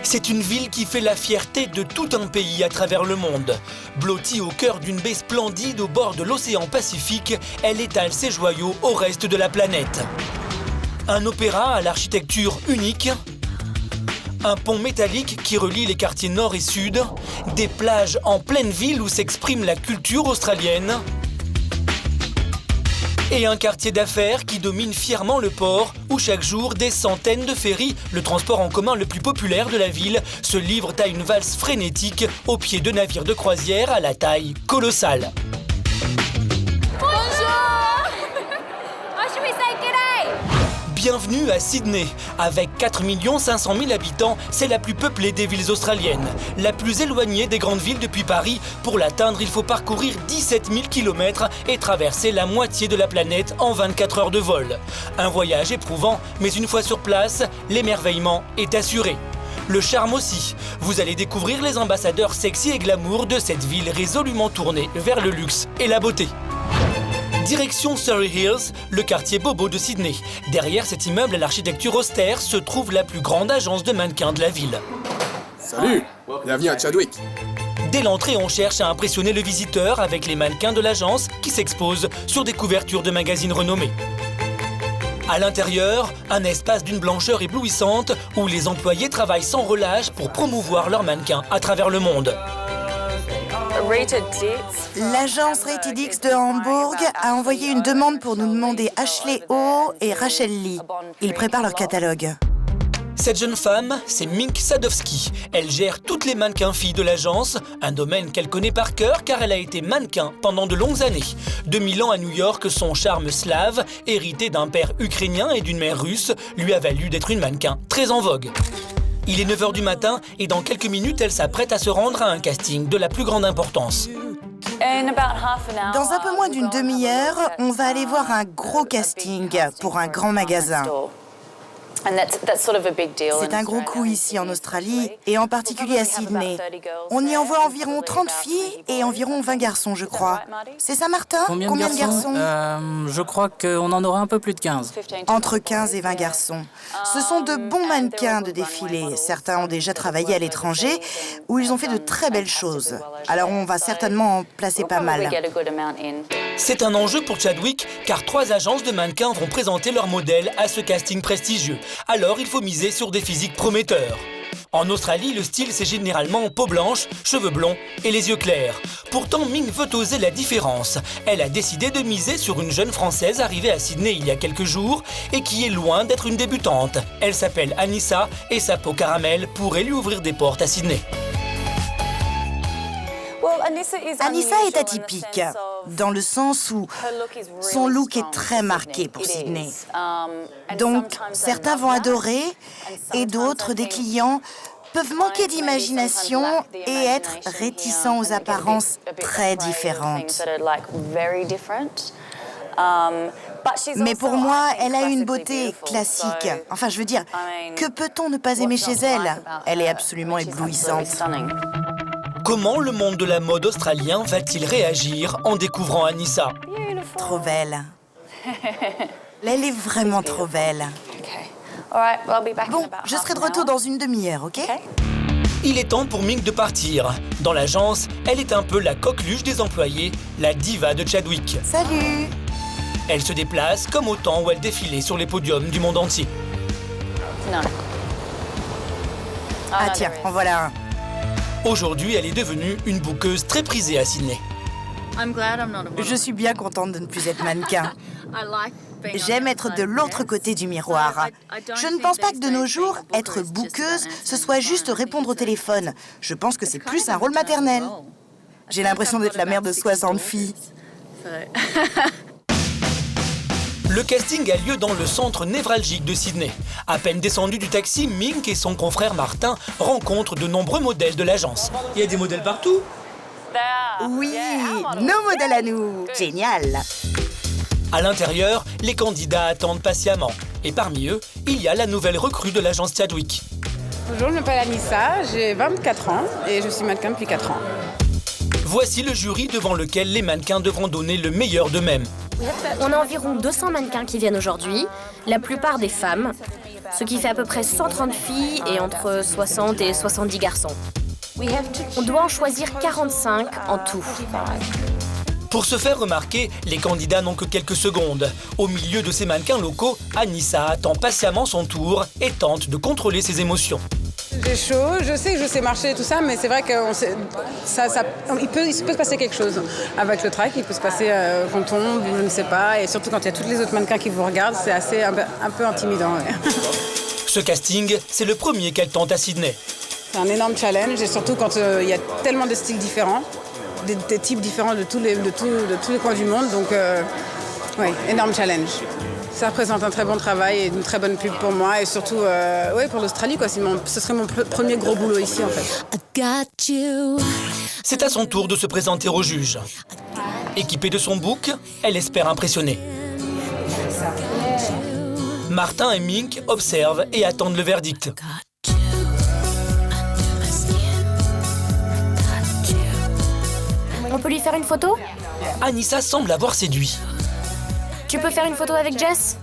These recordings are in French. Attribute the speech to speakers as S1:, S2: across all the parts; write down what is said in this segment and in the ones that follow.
S1: C'est une ville qui fait la fierté de tout un pays à travers le monde. Blottie au cœur d'une baie splendide au bord de l'océan Pacifique, elle étale ses joyaux au reste de la planète. Un opéra à l'architecture unique, un pont métallique qui relie les quartiers nord et sud, des plages en pleine ville où s'exprime la culture australienne, et un quartier d'affaires qui domine fièrement le port, où chaque jour des centaines de ferries, le transport en commun le plus populaire de la ville, se livrent à une valse frénétique au pied de navires de croisière à la taille colossale. Bienvenue à Sydney. Avec 4 500 000 habitants, c'est la plus peuplée des villes australiennes. La plus éloignée des grandes villes depuis Paris. Pour l'atteindre, il faut parcourir 17 000 km et traverser la moitié de la planète en 24 heures de vol. Un voyage éprouvant, mais une fois sur place, l'émerveillement est assuré. Le charme aussi. Vous allez découvrir les ambassadeurs sexy et glamour de cette ville résolument tournée vers le luxe et la beauté. Direction Surrey Hills, le quartier bobo de Sydney. Derrière cet immeuble à l'architecture austère se trouve la plus grande agence de mannequins de la ville.
S2: Salut, bienvenue à Chadwick.
S1: Dès l'entrée, on cherche à impressionner le visiteur avec les mannequins de l'agence qui s'exposent sur des couvertures de magazines renommés. À l'intérieur, un espace d'une blancheur éblouissante où les employés travaillent sans relâche pour promouvoir leurs mannequins à travers le monde.
S3: L'agence Rated X de Hambourg a envoyé une demande pour nous demander Ashley O et Rachel Lee. Ils préparent leur catalogue.
S1: Cette jeune femme, c'est Mink Sadowski. Elle gère toutes les mannequins filles de l'agence, un domaine qu'elle connaît par cœur car elle a été mannequin pendant de longues années. De Milan à New York, son charme slave, hérité d'un père ukrainien et d'une mère russe, lui a valu d'être une mannequin très en vogue. Il est 9h du matin et dans quelques minutes, elle s'apprête à se rendre à un casting de la plus grande importance.
S3: Dans un peu moins d'une demi-heure, on va aller voir un gros casting pour un grand magasin. C'est un gros coup ici en Australie, et en particulier à Sydney. On y envoie environ 30 filles et environ 20 garçons, je crois. C'est ça, Martin?
S4: Combien de garçons? Je crois qu'on en aura un peu plus de 15.
S3: Entre 15 et 20 garçons. Ce sont de bons mannequins de défilé. Certains ont déjà travaillé à l'étranger, où ils ont fait de très belles choses. Alors on va certainement en placer pas mal.
S1: C'est un enjeu pour Chadwick, car 3 agences de mannequins vont présenter leurs modèles à ce casting prestigieux. Alors il faut miser sur des physiques prometteurs. En Australie, le style c'est généralement peau blanche, cheveux blonds et les yeux clairs. Pourtant, Ming veut oser la différence. Elle a décidé de miser sur une jeune Française arrivée à Sydney il y a quelques jours et qui est loin d'être une débutante. Elle s'appelle Anissa et sa peau caramel pourrait lui ouvrir des portes à Sydney.
S3: Anissa est atypique, dans le sens où son look est très marqué pour Sydney. Donc, certains vont adorer et d'autres, des clients, peuvent manquer d'imagination et être réticents aux apparences très différentes. Mais pour moi, elle a une beauté classique. Enfin, je veux dire, que peut-on ne pas aimer chez elle? Elle est absolument éblouissante.
S1: Comment le monde de la mode australien va-t-il réagir en découvrant Anissa?
S3: Trop belle. Elle est vraiment trop belle. Bon, je serai de retour dans une demi-heure, ok?
S1: Il est temps pour Mink de partir. Dans l'agence, elle est un peu la coqueluche des employés, la diva de Chadwick.
S3: Salut!
S1: Elle se déplace comme au temps où elle défilait sur les podiums du monde entier.
S3: Ah tiens, en voilà un.
S1: Aujourd'hui, elle est devenue une bouqueuse très prisée à Sydney.
S3: Je suis bien contente de ne plus être mannequin. J'aime être de l'autre côté du miroir. Je ne pense pas que de nos jours, être bouqueuse, ce soit juste répondre au téléphone. Je pense que c'est plus un rôle maternel. J'ai l'impression d'être la mère de 60 filles.
S1: Le casting a lieu dans le centre névralgique de Sydney. À peine descendu du taxi, Mink et son confrère Martin rencontrent de nombreux modèles de l'agence. Il y a des modèles partout.
S3: Oui, nos modèles à nous. Génial.
S1: À l'intérieur, les candidats attendent patiemment. Et parmi eux, il y a la nouvelle recrue de l'agence Chadwick.
S5: Bonjour, je m'appelle Anissa, j'ai 24 ans et je suis mannequin depuis 4 ans.
S1: Voici le jury devant lequel les mannequins devront donner le meilleur d'eux-mêmes.
S6: On a environ 200 mannequins qui viennent aujourd'hui, la plupart des femmes. ce qui fait à peu près 130 filles et entre 60 et 70 garçons. On doit en choisir 45 en tout.
S1: Pour se faire remarquer, les candidats n'ont que quelques secondes. Au milieu de ces mannequins locaux, Anissa attend patiemment son tour et tente de contrôler ses émotions.
S5: J'ai chaud, je sais marcher et tout ça, mais c'est vrai qu'il peut se passer quelque chose. Avec le track, il peut se passer qu'on tombe, je ne sais pas, et surtout quand il y a tous les autres mannequins qui vous regardent, c'est assez un peu intimidant. Ouais.
S1: Ce casting, c'est le premier qu'elle tente à Sydney.
S5: C'est un énorme challenge, et surtout quand il y a tellement de styles différents, des types différents de tous les coins du monde, donc oui, énorme challenge. Ça représente un très bon travail et une très bonne pub pour moi et surtout pour l'Australie, quoi. Ce serait mon premier gros boulot ici en fait.
S1: C'est à son tour de se présenter au juge. Équipée de son bouc, elle espère impressionner. Martin et Mink observent et attendent le verdict.
S6: On peut lui faire une photo?
S1: Anissa semble avoir séduit.
S6: Tu peux faire une photo avec Jess?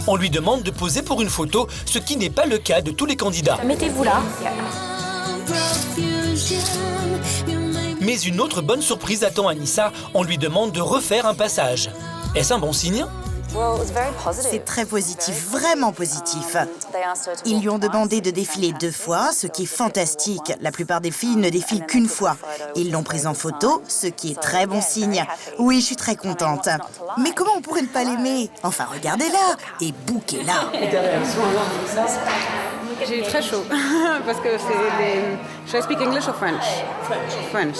S1: On lui demande de poser pour une photo, ce qui n'est pas le cas de tous les candidats.
S6: Mettez-vous là.
S1: Mais une autre bonne surprise attend Anissa, on lui demande de refaire un passage. Est-ce un bon signe?
S3: C'est très positif, vraiment positif. Ils lui ont demandé de défiler 2 fois, ce qui est fantastique. La plupart des filles ne défilent qu'une fois. Ils l'ont prise en photo, ce qui est très bon signe. Oui, je suis très contente. Mais comment on pourrait ne pas l'aimer? Enfin, regardez-la et bouquez-la.
S5: J'ai eu très chaud parce que Should I speak English or French? French.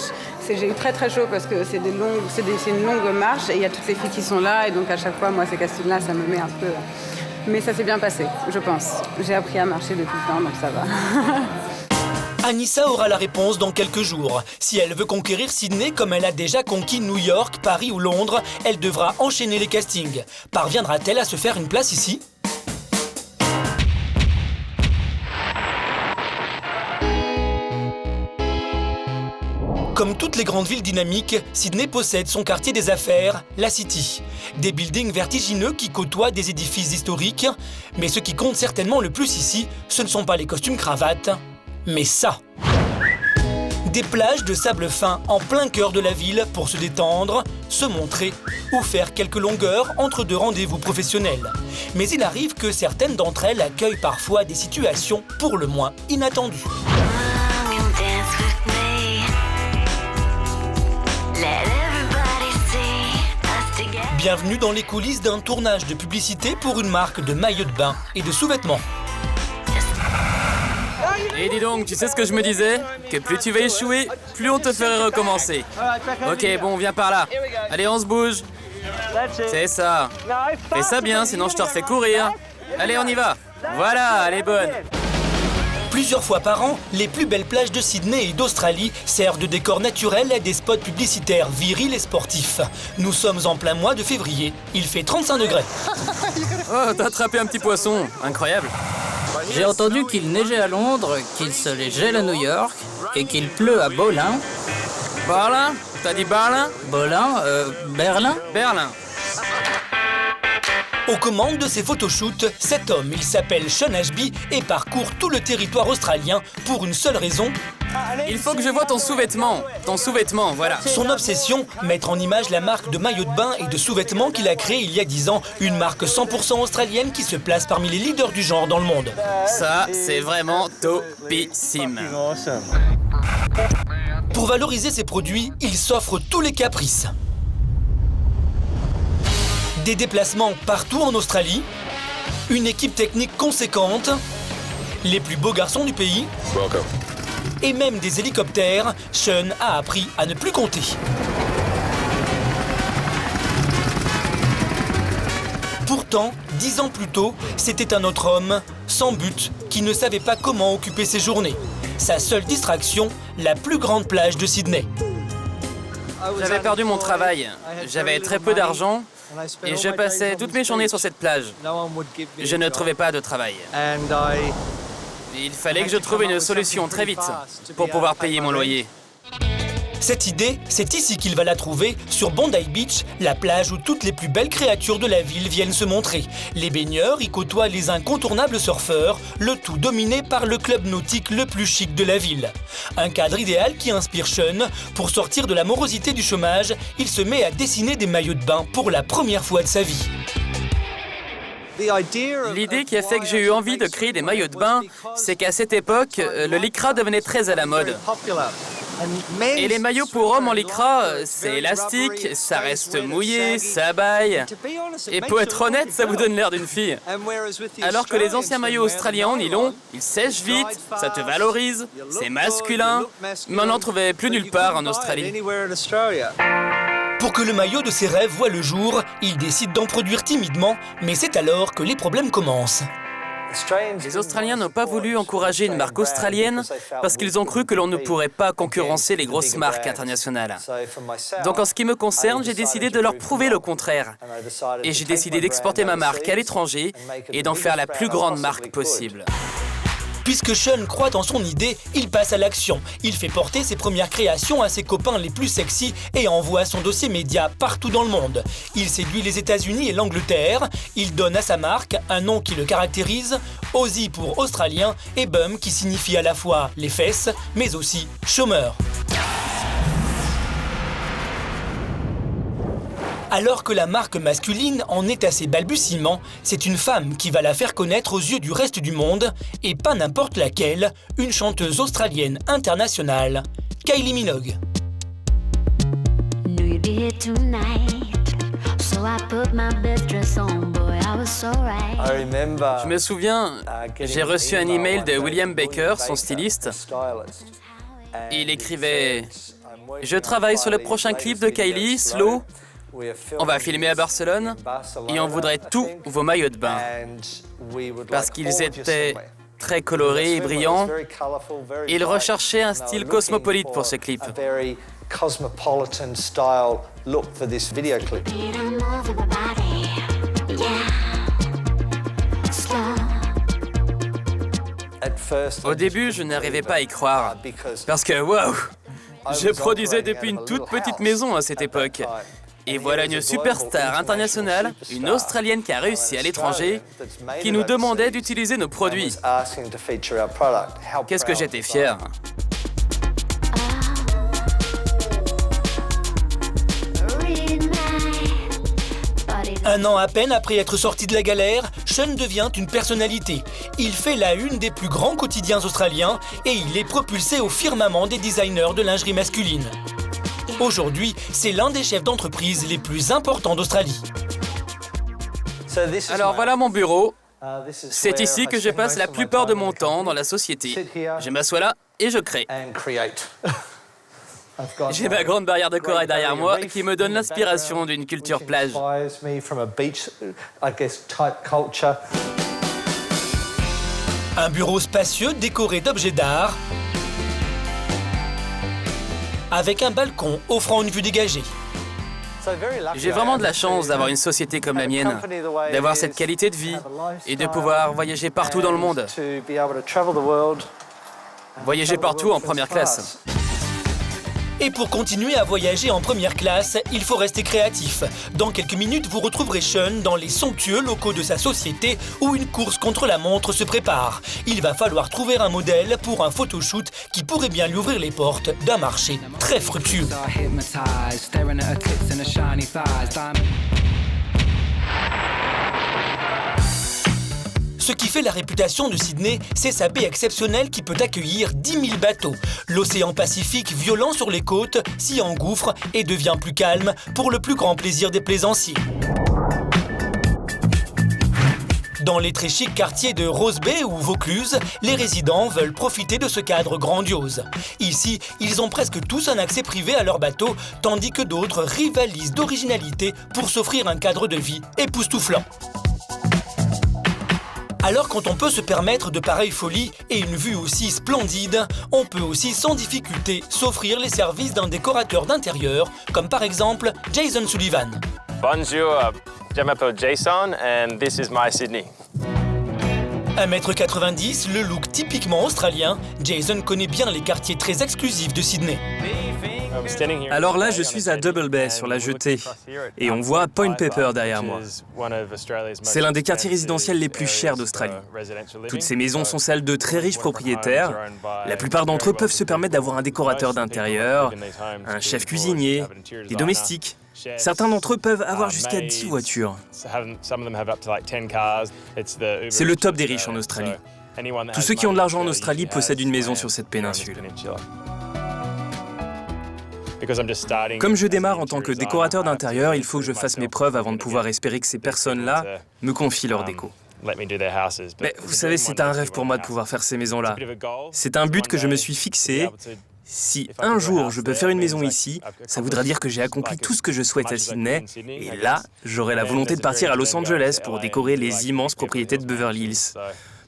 S5: J'ai eu très chaud parce que c'est une longue marche et il y a toutes les filles qui sont là et donc à chaque fois, moi, ces castings-là, ça me met un peu... Mais ça s'est bien passé, je pense. J'ai appris à marcher depuis le temps, donc ça va.
S1: Anissa aura la réponse dans quelques jours. Si elle veut conquérir Sydney comme elle a déjà conquis New York, Paris ou Londres, elle devra enchaîner les castings. Parviendra-t-elle à se faire une place ici ? Comme toutes les grandes villes dynamiques, Sydney possède son quartier des affaires, la City. Des buildings vertigineux qui côtoient des édifices historiques. Mais ce qui compte certainement le plus ici, ce ne sont pas les costumes cravates, mais ça. Des plages de sable fin en plein cœur de la ville pour se détendre, se montrer ou faire quelques longueurs entre 2 rendez-vous professionnels. Mais il arrive que certaines d'entre elles accueillent parfois des situations pour le moins inattendues. Bienvenue dans les coulisses d'un tournage de publicité pour une marque de maillots de bain et de sous-vêtements.
S7: Et dis donc, tu sais ce que je me disais? Que plus tu vas échouer, plus on te ferait recommencer. Ok, bon, viens par là. Allez, on se bouge. C'est ça. Fais ça bien, sinon je te refais courir. Allez, on y va. Voilà, elle est bonne.
S1: Plusieurs fois par an, les plus belles plages de Sydney et d'Australie servent de décor naturel à des spots publicitaires virils et sportifs. Nous sommes en plein mois de février. Il fait 35 degrés.
S7: Oh, t'as attrapé un petit poisson. Incroyable.
S4: J'ai entendu qu'il neigeait à Londres, qu'il se les gèle à New York et qu'il pleut à Berlin.
S7: Berlin? T'as dit Berlin?
S4: Berlin?
S7: Berlin.
S1: Aux commandes de ces photoshoots, cet homme, il s'appelle Sean Ashby et parcourt tout le territoire australien pour une seule raison.
S7: Il faut que je vois ton sous-vêtement. Ton sous-vêtement, voilà.
S1: Son obsession, mettre en image la marque de maillots de bain et de sous-vêtements qu'il a créée il y a 10 ans, une marque 100% australienne qui se place parmi les leaders du genre dans le monde.
S7: Ça, c'est vraiment topissime.
S1: Pour valoriser ses produits, il s'offre tous les caprices. Des déplacements partout en Australie, une équipe technique conséquente, les plus beaux garçons du pays, et même des hélicoptères, Sean a appris à ne plus compter. Pourtant, 10 ans plus tôt, c'était un autre homme, sans but, qui ne savait pas comment occuper ses journées. Sa seule distraction, la plus grande plage de Sydney.
S7: J'avais perdu mon travail, j'avais très peu d'argent et je passais toutes mes journées sur cette plage. Je ne trouvais pas de travail. Il fallait que je trouve une solution très vite pour pouvoir payer mon loyer.
S1: Cette idée, c'est ici qu'il va la trouver, sur Bondi Beach, la plage où toutes les plus belles créatures de la ville viennent se montrer. Les baigneurs y côtoient les incontournables surfeurs, le tout dominé par le club nautique le plus chic de la ville. Un cadre idéal qui inspire Sean. Pour sortir de la morosité du chômage, il se met à dessiner des maillots de bain pour la première fois de sa vie.
S7: L'idée qui a fait que j'ai eu envie de créer des maillots de bain, c'est qu'à cette époque, le lycra devenait très à la mode. Et les maillots pour hommes en lycra, c'est élastique, ça reste mouillé, ça baille. Et pour être honnête, ça vous donne l'air d'une fille. Alors que les anciens maillots australiens en nylon, ils sèchent vite, ça te valorise, c'est masculin, mais on n'en trouvait plus nulle part en Australie.
S1: Pour que le maillot de ses rêves voie le jour, il décide d'en produire timidement, mais c'est alors que les problèmes commencent.
S7: Les Australiens n'ont pas voulu encourager une marque australienne parce qu'ils ont cru que l'on ne pourrait pas concurrencer les grosses marques internationales. Donc en ce qui me concerne, j'ai décidé de leur prouver le contraire. Et j'ai décidé d'exporter ma marque à l'étranger et d'en faire la plus grande marque possible.
S1: Puisque Sean croit en son idée, il passe à l'action. Il fait porter ses premières créations à ses copains les plus sexy et envoie son dossier média partout dans le monde. Il séduit les États-Unis et l'Angleterre. Il donne à sa marque un nom qui le caractérise, Aussie pour australien et Bum qui signifie à la fois les fesses, mais aussi chômeur. Alors que la marque masculine en est à ses balbutiements, c'est une femme qui va la faire connaître aux yeux du reste du monde, et pas n'importe laquelle, une chanteuse australienne internationale, Kylie Minogue.
S7: Je me souviens, j'ai reçu un email de William Baker, son styliste. Il écrivait « Je travaille sur le prochain clip de Kylie, Slow. On va filmer à Barcelone et on voudrait tous vos maillots de bain. » Parce qu'ils étaient très colorés et brillants. Il recherchait un style cosmopolite pour ce clip. Au début, je n'arrivais pas à y croire. Parce que, waouh, je produisais depuis une toute petite maison à cette époque. Et voilà une superstar internationale, une Australienne qui a réussi à l'étranger, qui nous demandait d'utiliser nos produits. Qu'est-ce que j'étais fier.
S1: Un an à peine après être sorti de la galère, Sean devient une personnalité. Il fait la une des plus grands quotidiens australiens et il est propulsé au firmament des designers de lingerie masculine. Aujourd'hui, c'est l'un des chefs d'entreprise les plus importants d'Australie.
S7: Alors voilà mon bureau. C'est ici que je passe la plupart de mon temps dans la société. Je m'assois là et je crée. J'ai ma grande barrière de corail derrière moi qui me donne l'inspiration d'une culture plage.
S1: Un bureau spacieux décoré d'objets d'art, avec un balcon offrant une vue dégagée.
S7: J'ai vraiment de la chance d'avoir une société comme la mienne, d'avoir cette qualité de vie et de pouvoir voyager partout dans le monde. Voyager partout en première classe.
S1: Et pour continuer à voyager en première classe, il faut rester créatif. Dans quelques minutes, vous retrouverez Sean dans les somptueux locaux de sa société où une course contre la montre se prépare. Il va falloir trouver un modèle pour un photoshoot qui pourrait bien lui ouvrir les portes d'un marché très fructueux. Ce qui fait la réputation de Sydney, c'est sa baie exceptionnelle qui peut accueillir 10 000 bateaux. L'océan Pacifique, violent sur les côtes, s'y engouffre et devient plus calme pour le plus grand plaisir des plaisanciers. Dans les très chics quartiers de Rose Bay ou Vaucluse, les résidents veulent profiter de ce cadre grandiose. Ici, ils ont presque tous un accès privé à leur bateau, tandis que d'autres rivalisent d'originalité pour s'offrir un cadre de vie époustouflant. Alors quand on peut se permettre de pareilles folies et une vue aussi splendide, on peut aussi sans difficulté s'offrir les services d'un décorateur d'intérieur, comme par exemple Jason Sullivan.
S8: Bonjour, je m'appelle Jason and this is my Sydney.
S1: 1,90 m, le look typiquement australien, Jason connaît bien les quartiers très exclusifs de Sydney.
S9: Alors là, je suis à Double Bay, sur la jetée, et on voit Point Pepper derrière moi. C'est l'un des quartiers résidentiels les plus chers d'Australie. Toutes ces maisons sont celles de très riches propriétaires. La plupart d'entre eux peuvent se permettre d'avoir un décorateur d'intérieur, un chef cuisinier, des domestiques. Certains d'entre eux peuvent avoir jusqu'à 10 voitures. C'est le top des riches en Australie. Tous ceux qui ont de l'argent en Australie possèdent une maison sur cette péninsule. Comme je démarre en tant que décorateur d'intérieur, il faut que je fasse mes preuves avant de pouvoir espérer que ces personnes-là me confient leur déco. Mais vous savez, c'est un rêve pour moi de pouvoir faire ces maisons-là. C'est un but que je me suis fixé. Si un jour je peux faire une maison ici, ça voudra dire que j'ai accompli tout ce que je souhaite à Sydney. Et là, j'aurai la volonté de partir à Los Angeles pour décorer les immenses propriétés de Beverly Hills.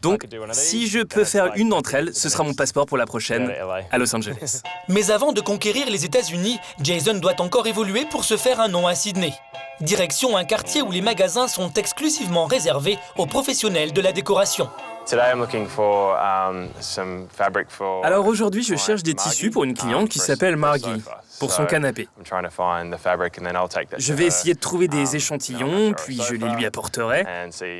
S9: Donc, si je peux faire une d'entre elles, ce sera mon passeport pour la prochaine à Los Angeles.
S1: Mais avant de conquérir les États-Unis, Jason doit encore évoluer pour se faire un nom à Sydney. Direction un quartier où les magasins sont exclusivement réservés aux professionnels de la décoration.
S9: Alors aujourd'hui, je cherche des tissus pour une cliente qui s'appelle Margie, pour son canapé. Je vais essayer de trouver des échantillons, puis je les lui apporterai.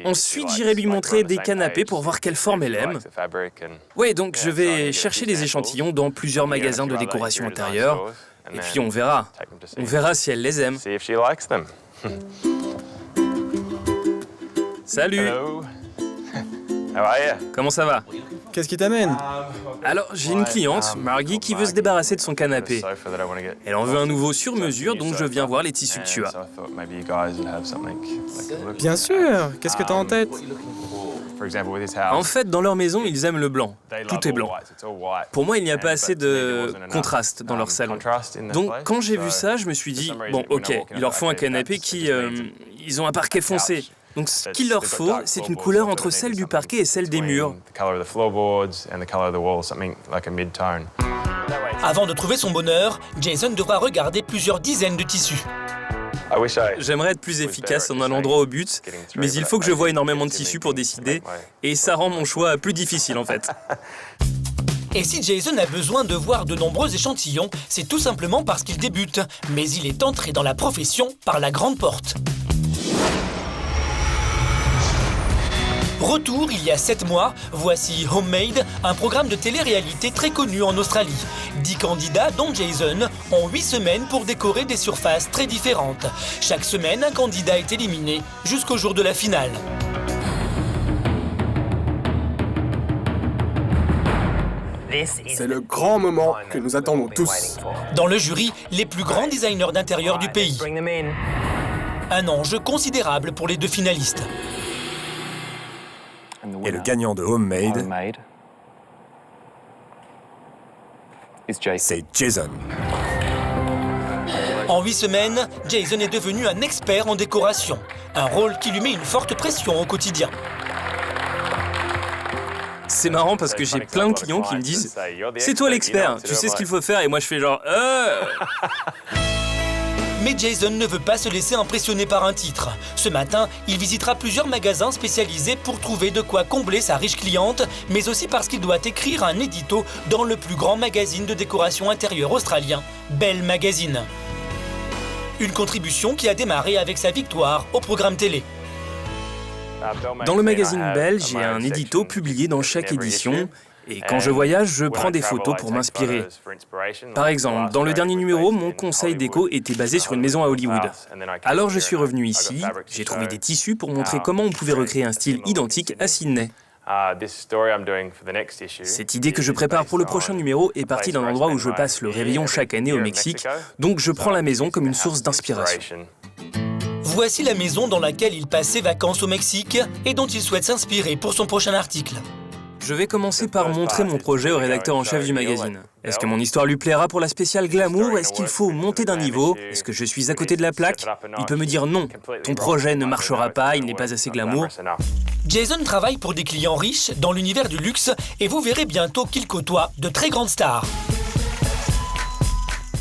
S9: Ensuite, j'irai lui montrer des canapés pour voir quelle forme elle aime. Oui, donc je vais chercher des échantillons dans plusieurs magasins de décoration intérieure, et puis on verra. On verra si elle les aime. Salut! Comment ça va?
S2: Qu'est-ce qui t'amène?
S9: Alors, j'ai une cliente, Margie, qui veut se débarrasser de son canapé. Elle en veut un nouveau sur mesure, donc je viens voir les tissus que tu as.
S2: Bien sûr! Qu'est-ce que t'as en tête?
S9: En fait, dans leur maison, ils aiment le blanc. Tout est blanc. Pour moi, il n'y a pas assez de contraste dans leur salon. Donc, quand j'ai vu ça, je me suis dit, bon, ok, il leur faut un canapé qui... ils ont un parquet foncé. Donc ce qu'il leur faut, c'est une couleur entre celle du parquet et celle des murs.
S1: Avant de trouver son bonheur, Jason devra regarder plusieurs dizaines de tissus.
S9: J'aimerais être plus efficace en allant droit au but, mais il faut que je voie énormément de tissus pour décider, et ça rend mon choix plus difficile en fait.
S1: Et si Jason a besoin de voir de nombreux échantillons, c'est tout simplement parce qu'il débute, mais il est entré dans la profession par la grande porte. Retour il y a 7 mois, voici Homemade, un programme de télé-réalité très connu en Australie. 10 candidats, dont Jason, ont 8 semaines pour décorer des surfaces très différentes. Chaque semaine, un candidat est éliminé jusqu'au jour de la finale.
S2: C'est le grand moment que nous attendons tous.
S1: Dans le jury, les plus grands designers d'intérieur du pays. Un enjeu considérable pour les 2 finalistes.
S10: Et le gagnant de Homemade, c'est Jason.
S1: En 8 semaines, Jason est devenu un expert en décoration. Un rôle qui lui met une forte pression au quotidien.
S9: C'est marrant parce que j'ai plein de clients qui me disent « C'est toi l'expert, tu sais ce qu'il faut faire » et moi je fais genre
S1: Mais Jason ne veut pas se laisser impressionner par un titre. Ce matin, il visitera plusieurs magasins spécialisés pour trouver de quoi combler sa riche cliente, mais aussi parce qu'il doit écrire un édito dans le plus grand magazine de décoration intérieure australien, Belle Magazine. Une contribution qui a démarré avec sa victoire au programme télé.
S9: Dans le magazine Belle, j'ai un édito publié dans chaque édition. Et quand je voyage, je prends des photos pour m'inspirer. Par exemple, dans le dernier numéro, mon conseil déco était basé sur une maison à Hollywood. Alors je suis revenu ici, j'ai trouvé des tissus pour montrer comment on pouvait recréer un style identique à Sydney. Cette idée que je prépare pour le prochain numéro est partie d'un endroit où je passe le réveillon chaque année au Mexique, donc je prends la maison comme une source d'inspiration.
S1: Voici la maison dans laquelle il passe ses vacances au Mexique et dont il souhaite s'inspirer pour son prochain article.
S9: Je vais commencer par montrer mon projet au rédacteur en chef du magazine. Est-ce que mon histoire lui plaira pour la spéciale glamour? Est-ce qu'il faut monter d'un niveau? Est-ce que je suis à côté de la plaque? Il peut me dire non, ton projet ne marchera pas, il n'est pas assez glamour.
S1: Jason travaille pour des clients riches dans l'univers du luxe et vous verrez bientôt qu'il côtoie de très grandes stars.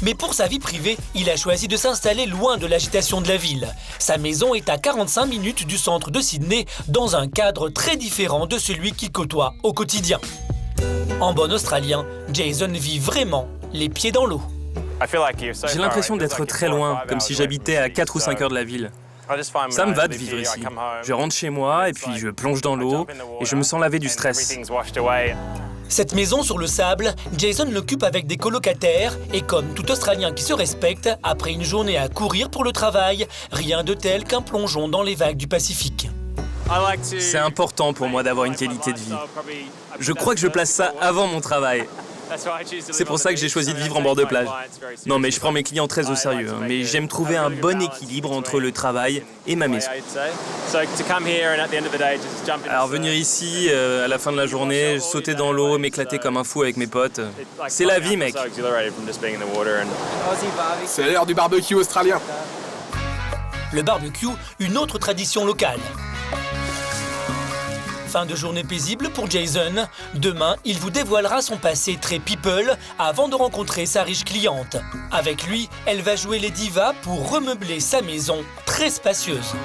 S1: Mais pour sa vie privée, il a choisi de s'installer loin de l'agitation de la ville. Sa maison est à 45 minutes du centre de Sydney, dans un cadre très différent de celui qu'il côtoie au quotidien. En bon australien, Jason vit vraiment les pieds dans l'eau.
S9: J'ai l'impression d'être très loin, comme si j'habitais à 4 ou 5 heures de la ville. Ça me va de vivre ici. Je rentre chez moi et puis je plonge dans l'eau et je me sens laver du stress.
S1: Cette maison sur le sable, Jason l'occupe avec des colocataires et comme tout Australien qui se respecte, après une journée à courir pour le travail, rien de tel qu'un plongeon dans les vagues du Pacifique.
S9: C'est important pour moi d'avoir une qualité de vie. Je crois que je place ça avant mon travail. C'est pour ça que j'ai choisi de vivre en bord de plage. Non, mais je prends mes clients très au sérieux, hein, mais j'aime trouver un bon équilibre entre le travail et ma maison. Alors venir ici, à la fin de la journée, sauter dans l'eau, m'éclater comme un fou avec mes potes, c'est la vie, mec.
S2: C'est l'heure du barbecue australien.
S1: Le barbecue, une autre tradition locale. Fin de journée paisible pour Jason. Demain, il vous dévoilera son passé très people avant de rencontrer sa riche cliente. Avec lui, elle va jouer les divas pour remeubler sa maison très spacieuse.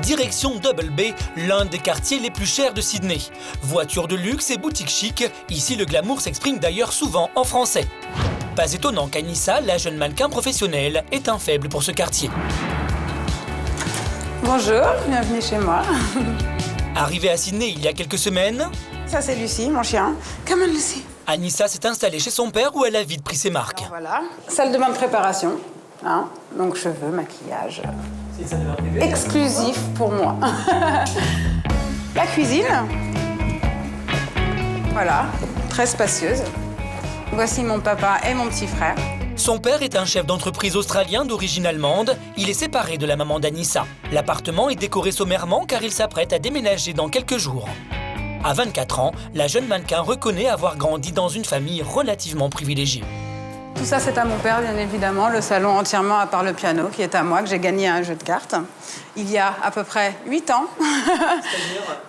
S1: Direction Double Bay, l'un des quartiers les plus chers de Sydney. Voitures de luxe et boutiques chic, ici le glamour s'exprime d'ailleurs souvent en français. Pas étonnant qu'Anissa, la jeune mannequin professionnelle, ait un faible pour ce quartier.
S5: Bonjour, bienvenue chez moi.
S1: Arrivée à Sydney il y a quelques semaines,
S5: Ça c'est Lucie, mon chien. Come on, Lucie.
S1: Anissa s'est installée chez son père où elle a vite pris ses marques.
S5: Alors, voilà, salle de bain de préparation. Hein, donc cheveux, maquillage. Exclusif pour moi. La cuisine. Voilà, très spacieuse. Voici mon papa et mon petit frère.
S1: Son père est un chef d'entreprise australien d'origine allemande. Il est séparé de la maman d'Anissa. L'appartement est décoré sommairement car il s'apprête à déménager dans quelques jours. À 24 ans, la jeune mannequin reconnaît avoir grandi dans une famille relativement privilégiée.
S5: Tout ça, c'est à mon père, bien évidemment. Le salon entièrement, à part le piano, qui est à moi, que j'ai gagné à un jeu de cartes. Il y a à peu près 8 ans.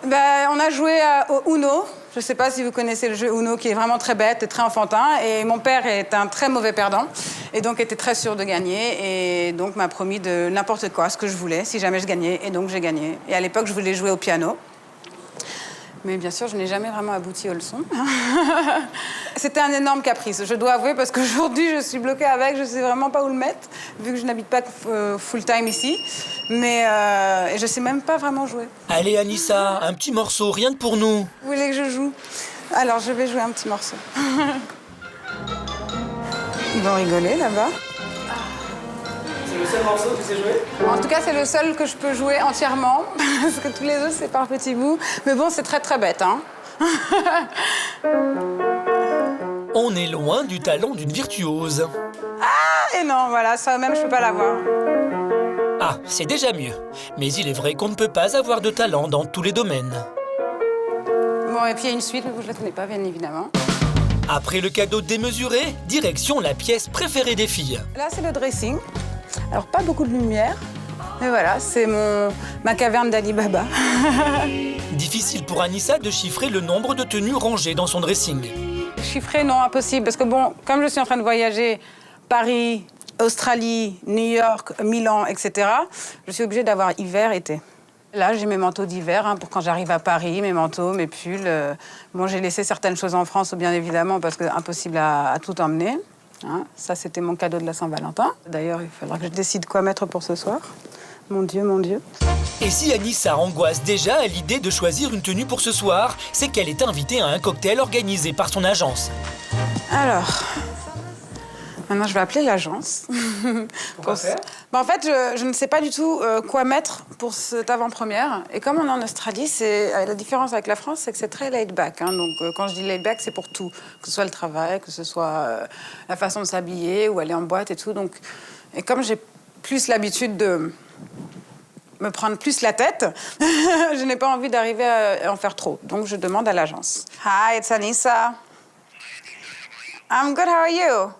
S5: On a joué au Uno. Je ne sais pas si vous connaissez le jeu Uno, qui est vraiment très bête et très enfantin. Et mon père est un très mauvais perdant, et donc était très sûr de gagner. Et donc m'a promis de n'importe quoi, ce que je voulais, si jamais je gagnais. Et donc j'ai gagné. Et à l'époque, je voulais jouer au piano. Mais bien sûr, je n'ai jamais vraiment abouti aux leçons. C'était un énorme caprice, je dois avouer, parce qu'aujourd'hui, je suis bloquée avec, je ne sais vraiment pas où le mettre, vu que je n'habite pas full-time ici. Mais et je ne sais même pas vraiment jouer.
S1: Allez, Anissa, un petit morceau, rien que pour nous.
S5: Vous voulez que je joue? Alors, je vais jouer un petit morceau. Ils vont rigoler, là-bas.
S1: C'est le seul morceau que tu sais jouer?
S5: En tout cas, c'est le seul que je peux jouer entièrement, parce que tous les autres, c'est par petits bouts. Mais bon, c'est très, très bête, hein.
S1: On est loin du talent d'une virtuose.
S5: Ah, et non, voilà, ça même, je peux pas l'avoir.
S1: Ah, c'est déjà mieux. Mais il est vrai qu'on ne peut pas avoir de talent dans tous les domaines.
S5: Bon, et puis il y a une suite, mais vous, je la connais pas, bien évidemment.
S1: Après le cadeau démesuré, direction la pièce préférée des filles.
S5: Là, c'est le dressing. Alors, pas beaucoup de lumière, mais voilà, c'est ma caverne d'Ali Baba.
S1: Difficile pour Anissa de chiffrer le nombre de tenues rangées dans son dressing.
S5: Chiffrer, non, impossible, parce que bon, comme je suis en train de voyager Paris, Australie, New York, Milan, etc., je suis obligée d'avoir hiver, été. Là, j'ai mes manteaux d'hiver pour quand j'arrive à Paris, mes manteaux, mes pulls. Bon, j'ai laissé certaines choses en France, bien évidemment, parce que impossible à tout emmener. Ça, c'était mon cadeau de la Saint-Valentin. D'ailleurs, il faudra que je décide quoi mettre pour ce soir. Mon Dieu, mon Dieu.
S1: Et si Anissa angoisse déjà à l'idée de choisir une tenue pour ce soir, c'est qu'elle est invitée à un cocktail organisé par son agence.
S5: Alors, maintenant, je vais appeler l'agence.
S1: Pourquoi faire ?
S5: En fait, je ne sais pas du tout quoi mettre pour cette avant-première. Et comme on est en Australie, la différence avec la France, c'est que c'est très laid-back. Donc, quand je dis laid-back, c'est pour tout. Que ce soit le travail, que ce soit la façon de s'habiller ou aller en boîte et tout. Donc, et comme j'ai plus l'habitude de me prendre plus la tête, je n'ai pas envie d'arriver à en faire trop. Donc, je demande à l'agence. Hi, it's Anissa. I'm good, how are you?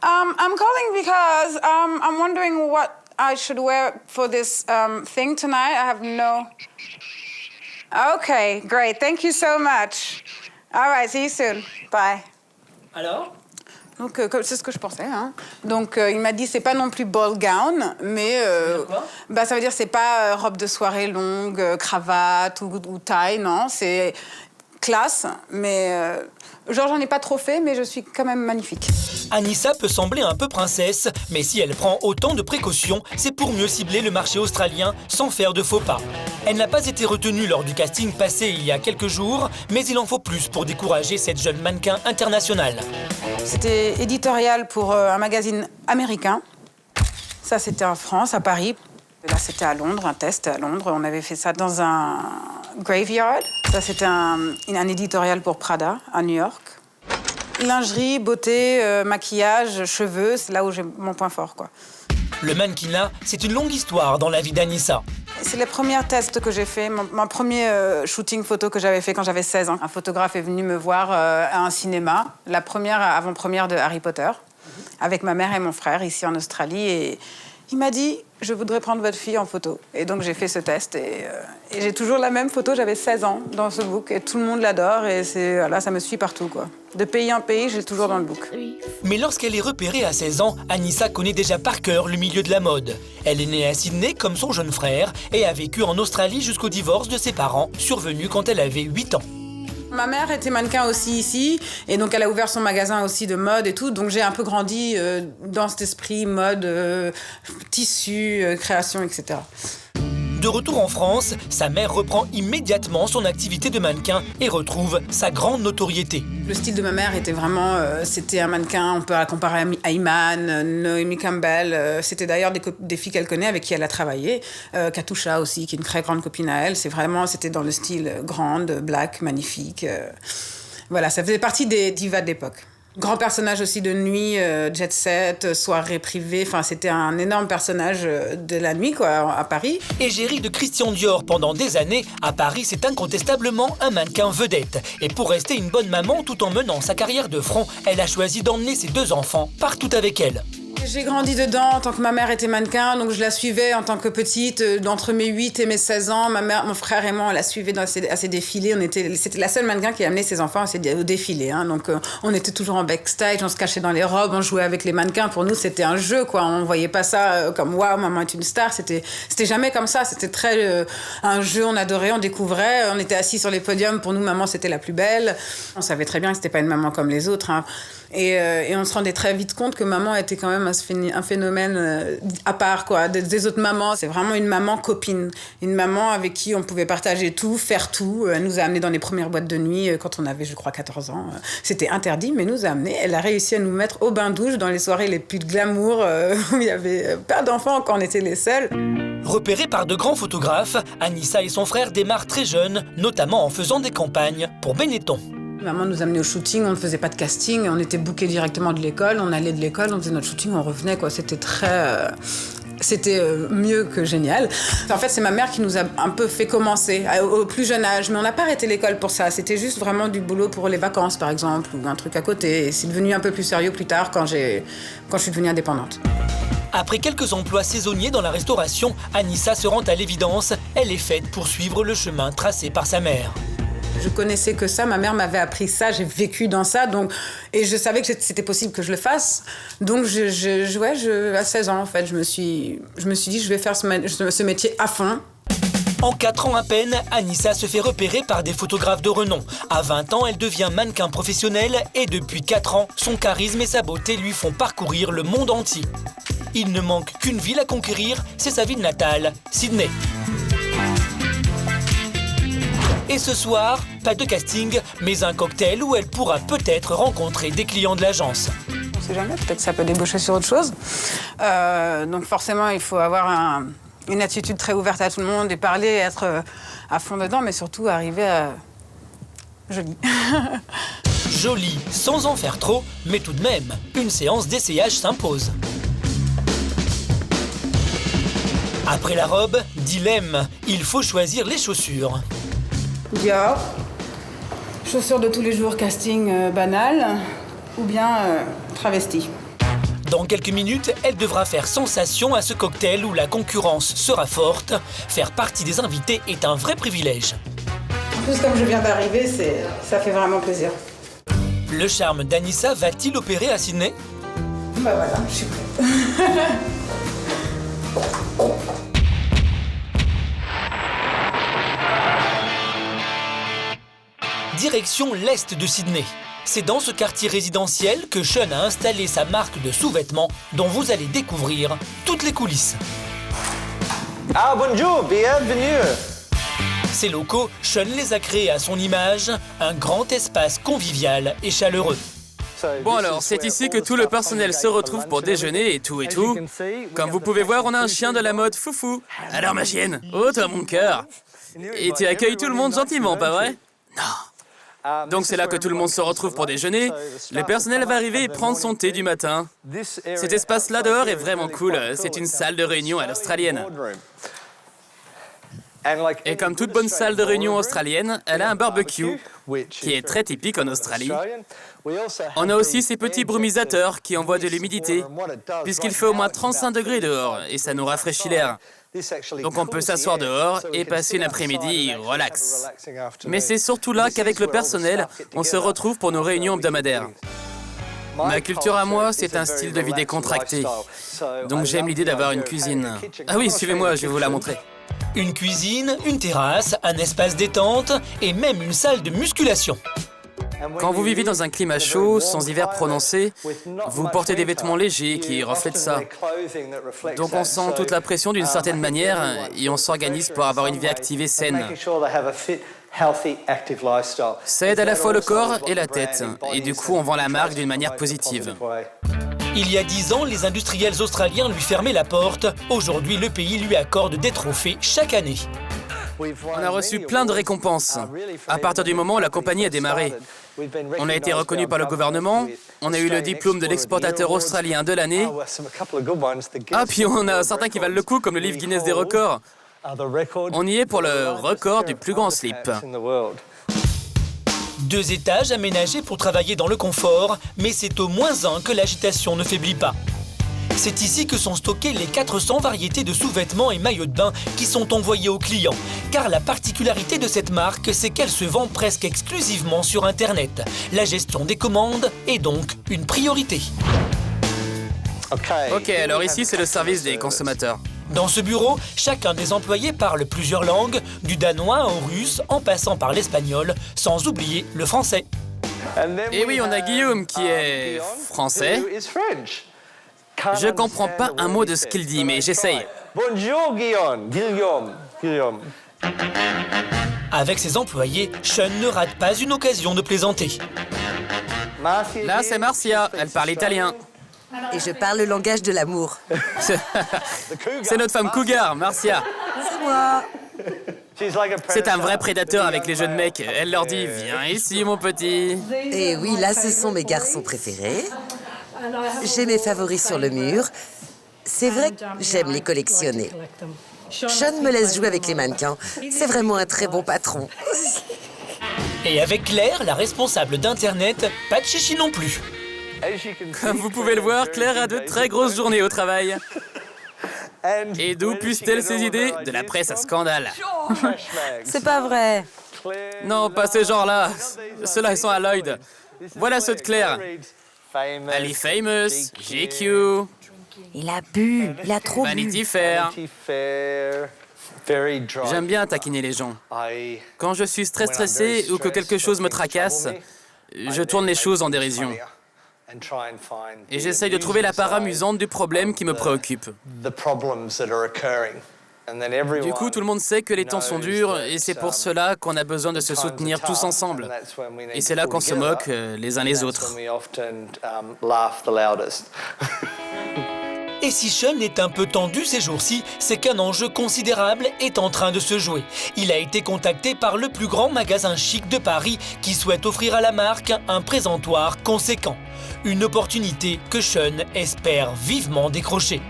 S5: I'm calling because I'm wondering what I should wear for this thing tonight. I have no... Okay, great. Thank you so much. All right, see you soon. Bye.
S1: Alors ?
S5: Donc c'est ce que je pensais. Hein. Donc il m'a dit c'est pas non plus ball gown, mais ça veut dire c'est pas robe de soirée longue, cravate ou taille, non. C'est classe, mais genre j'en ai pas trop fait, mais je suis quand même magnifique.
S1: Anissa peut sembler un peu princesse, mais si elle prend autant de précautions, c'est pour mieux cibler le marché australien sans faire de faux pas. Elle n'a pas été retenue lors du casting passé il y a quelques jours, mais il en faut plus pour décourager cette jeune mannequin internationale.
S5: C'était éditorial pour un magazine américain. Ça, c'était en France, à Paris. Là, c'était à Londres, un test à Londres. On avait fait ça dans un graveyard. Ça, c'était un éditorial pour Prada, à New York. Lingerie, beauté, maquillage, cheveux, c'est là où j'ai mon point fort, quoi.
S1: Le mannequinat, c'est une longue histoire dans la vie d'Anissa.
S5: C'est les premiers tests que j'ai fait, mon premier shooting photo que j'avais fait quand j'avais 16 ans. Un photographe est venu me voir à un cinéma, la première avant-première de Harry Potter, avec ma mère et mon frère ici en Australie. Et il m'a dit, je voudrais prendre votre fille en photo. Et donc j'ai fait ce test et j'ai toujours la même photo, j'avais 16 ans dans ce book et tout le monde l'adore et voilà, ça me suit partout, quoi. De pays en pays, j'ai toujours dans le book.
S1: Mais lorsqu'elle est repérée à 16 ans, Anissa connaît déjà par cœur le milieu de la mode. Elle est née à Sydney comme son jeune frère et a vécu en Australie jusqu'au divorce de ses parents, survenu quand elle avait 8 ans.
S5: Ma mère était mannequin aussi ici, et donc elle a ouvert son magasin aussi de mode et tout, donc j'ai un peu grandi dans cet esprit mode, tissu, création, etc.
S1: De retour en France, sa mère reprend immédiatement son activité de mannequin et retrouve sa grande notoriété.
S5: Le style de ma mère était vraiment, c'était un mannequin, on peut la comparer à Iman, Naomi Campbell, c'était d'ailleurs des filles qu'elle connaît, avec qui elle a travaillé, Katusha aussi, qui est une très grande copine à elle, c'était dans le style grande, black, magnifique. Voilà, ça faisait partie des divas de l'époque. Grand personnage aussi de nuit, jet set, soirée privée, enfin c'était un énorme personnage de la nuit, quoi, à Paris.
S1: Égérie de Christian Dior pendant des années, à Paris c'est incontestablement un mannequin vedette. Et pour rester une bonne maman tout en menant sa carrière de front, elle a choisi d'emmener ses 2 enfants partout avec elle.
S5: J'ai grandi dedans en tant que ma mère était mannequin, donc je la suivais en tant que petite, d'entre mes 8 et mes 16 ans. Ma mère, mon frère et moi, on la suivait à ses défilés. C'était la seule mannequin qui a amené ses enfants au défilé. Hein. Donc on était toujours en backstage, on se cachait dans les robes, on jouait avec les mannequins. Pour nous, c'était un jeu, quoi. On voyait pas ça comme « Waouh, maman est une star ». C'était jamais comme ça. C'était très un jeu, on adorait, on découvrait. On était assis sur les podiums. Pour nous, maman, c'était la plus belle. On savait très bien que c'était pas une maman comme les autres. Hein. Et on se rendait très vite compte que maman était quand même un phénomène à part, quoi, des autres mamans. C'est vraiment une maman copine, une maman avec qui on pouvait partager tout, faire tout. Elle nous a amenés dans les premières boîtes de nuit quand on avait, je crois, 14 ans. C'était interdit, mais nous a amenés. Elle a réussi à nous mettre au bain-douche dans les soirées les plus de glamour, où il y avait pas d'enfants quand on était les seuls.
S1: Repérée par de grands photographes, Anissa et son frère démarrent très jeunes, notamment en faisant des campagnes pour Benetton.
S5: Maman nous amenait au shooting, on ne faisait pas de casting, on était bookés directement de l'école, on allait de l'école, on faisait notre shooting, on revenait, quoi. C'était mieux que génial. En fait, c'est ma mère qui nous a un peu fait commencer au plus jeune âge, mais on n'a pas arrêté l'école pour ça. C'était juste vraiment du boulot pour les vacances, par exemple, ou un truc à côté. Et c'est devenu un peu plus sérieux plus tard quand je suis devenue indépendante.
S1: Après quelques emplois saisonniers dans la restauration, Anissa se rend à l'évidence. Elle est faite pour suivre le chemin tracé par sa mère.
S5: Je connaissais que ça, ma mère m'avait appris ça, j'ai vécu dans ça, et je savais que c'était possible que je le fasse. Donc, à 16 ans, en fait, je me suis dit, je vais faire ce métier à fond.
S1: En 4 ans à peine, Anissa se fait repérer par des photographes de renom. À 20 ans, elle devient mannequin professionnel et depuis 4 ans, son charisme et sa beauté lui font parcourir le monde entier. Il ne manque qu'une ville à conquérir, c'est sa ville natale, Sydney. Et ce soir, pas de casting, mais un cocktail où elle pourra peut-être rencontrer des clients de l'agence.
S5: On ne sait jamais, peut-être que ça peut déboucher sur autre chose. Donc forcément, il faut avoir une attitude très ouverte à tout le monde et parler, être à fond dedans, mais surtout arriver à... jolie.
S1: Jolie, sans en faire trop, mais tout de même, une séance d'essayage s'impose. Après la robe, dilemme, il faut choisir les chaussures.
S5: Dior, chaussures de tous les jours, casting banal, ou bien travesti.
S1: Dans quelques minutes, elle devra faire sensation à ce cocktail où la concurrence sera forte. Faire partie des invités est un vrai privilège.
S5: En plus, comme je viens d'arriver, ça fait vraiment plaisir.
S1: Le charme d'Anissa va-t-il opérer à Sydney?
S5: Bah voilà, je suis prête.
S1: Direction l'est de Sydney. C'est dans ce quartier résidentiel que Sean a installé sa marque de sous-vêtements dont vous allez découvrir toutes les coulisses.
S11: Ah, bonjour, bienvenue.
S1: Ces locaux, Sean les a créés à son image, un grand espace convivial et chaleureux.
S7: Bon alors, c'est ici que tout le personnel se retrouve pour déjeuner et tout. Comme vous pouvez voir, on a un chien de la mode foufou. Alors ma chienne, oh toi mon cœur. Et tu accueilles tout le monde gentiment, pas vrai? Non. Donc c'est là que tout le monde se retrouve pour déjeuner. Le personnel va arriver et prendre son thé du matin. Cet espace-là dehors est vraiment cool. C'est une salle de réunion à l'australienne. Et comme toute bonne salle de réunion australienne, elle a un barbecue, qui est très typique en Australie. On a aussi ces petits brumisateurs qui envoient de l'humidité, puisqu'il fait au moins 35 degrés dehors, et ça nous rafraîchit l'air. Donc on peut s'asseoir dehors et passer une après-midi relax. Mais c'est surtout là qu'avec le personnel, on se retrouve pour nos réunions hebdomadaires. Ma culture à moi, c'est un style de vie décontracté. Donc j'aime l'idée d'avoir une cuisine. Ah oui, suivez-moi, je vais vous la montrer.
S1: Une cuisine, une terrasse, un espace détente et même une salle de musculation.
S7: Quand vous vivez dans un climat chaud, sans hiver prononcé, vous portez des vêtements légers qui reflètent ça. Donc on sent toute la pression d'une certaine manière et on s'organise pour avoir une vie active et saine. Ça aide à la fois le corps et la tête, et du coup on vend la marque d'une manière positive.
S1: Il y a 10 ans, les industriels australiens lui fermaient la porte. Aujourd'hui, le pays lui accorde des trophées chaque année.
S7: On a reçu plein de récompenses. À partir du moment où la compagnie a démarré, on a été reconnu par le gouvernement, on a eu le diplôme de l'exportateur australien de l'année. Ah, puis on a certains qui valent le coup, comme le livre Guinness des records. On y est pour le record du plus grand slip.
S1: 2 étages aménagés pour travailler dans le confort, mais c'est au moins un que l'agitation ne faiblit pas. C'est ici que sont stockées les 400 variétés de sous-vêtements et maillots de bain qui sont envoyés aux clients. Car la particularité de cette marque, c'est qu'elle se vend presque exclusivement sur Internet. La gestion des commandes est donc une priorité.
S7: Ok, alors ici, c'est le service des consommateurs.
S1: Dans ce bureau, chacun des employés parle plusieurs langues, du danois au russe, en passant par l'espagnol, sans oublier le français.
S7: Et oui, on a Guillaume qui est français. Je comprends pas un mot de ce qu'il dit, mais j'essaye.
S11: Bonjour Guillaume.
S1: Avec ses employés, Sean ne rate pas une occasion de plaisanter.
S7: Là, c'est Marcia, elle parle italien.
S12: Et je parle le langage de l'amour.
S7: C'est notre femme cougar, Marcia.
S12: C'est moi.
S7: C'est un vrai prédateur avec les jeunes mecs. Elle leur dit « Viens ici, mon petit ».
S12: Et oui, là, ce sont mes garçons préférés. J'ai mes favoris sur le mur. C'est vrai que j'aime les collectionner. Sean me laisse jouer avec les mannequins. C'est vraiment un très bon patron.
S1: Et avec Claire, la responsable d'Internet, pas de chichi non plus.
S7: Comme vous pouvez le voir, Claire a de très grosses journées au travail. Et d'où puissent-elles ces idées? De la presse à scandale.
S12: C'est pas vrai.
S7: Non, pas ces gens-là. Ceux-là, ils sont à Lloyd. Voilà ceux de Claire. Ali Famous, GQ.
S12: Il a bu, il a trop bu.
S7: Vanity Fair. J'aime bien taquiner les gens. Quand je suis très stressé ou que quelque chose me tracasse, je tourne les choses en dérision. Et j'essaye de trouver la part amusante du problème qui me préoccupe. Du coup, tout le monde sait que les temps sont durs et c'est pour cela qu'on a besoin de se soutenir tous ensemble. Et c'est là qu'on se moque les uns les autres.
S1: Et si Sean est un peu tendu ces jours-ci, c'est qu'un enjeu considérable est en train de se jouer. Il a été contacté par le plus grand magasin chic de Paris qui souhaite offrir à la marque un présentoir conséquent. Une opportunité que Sean espère vivement décrocher.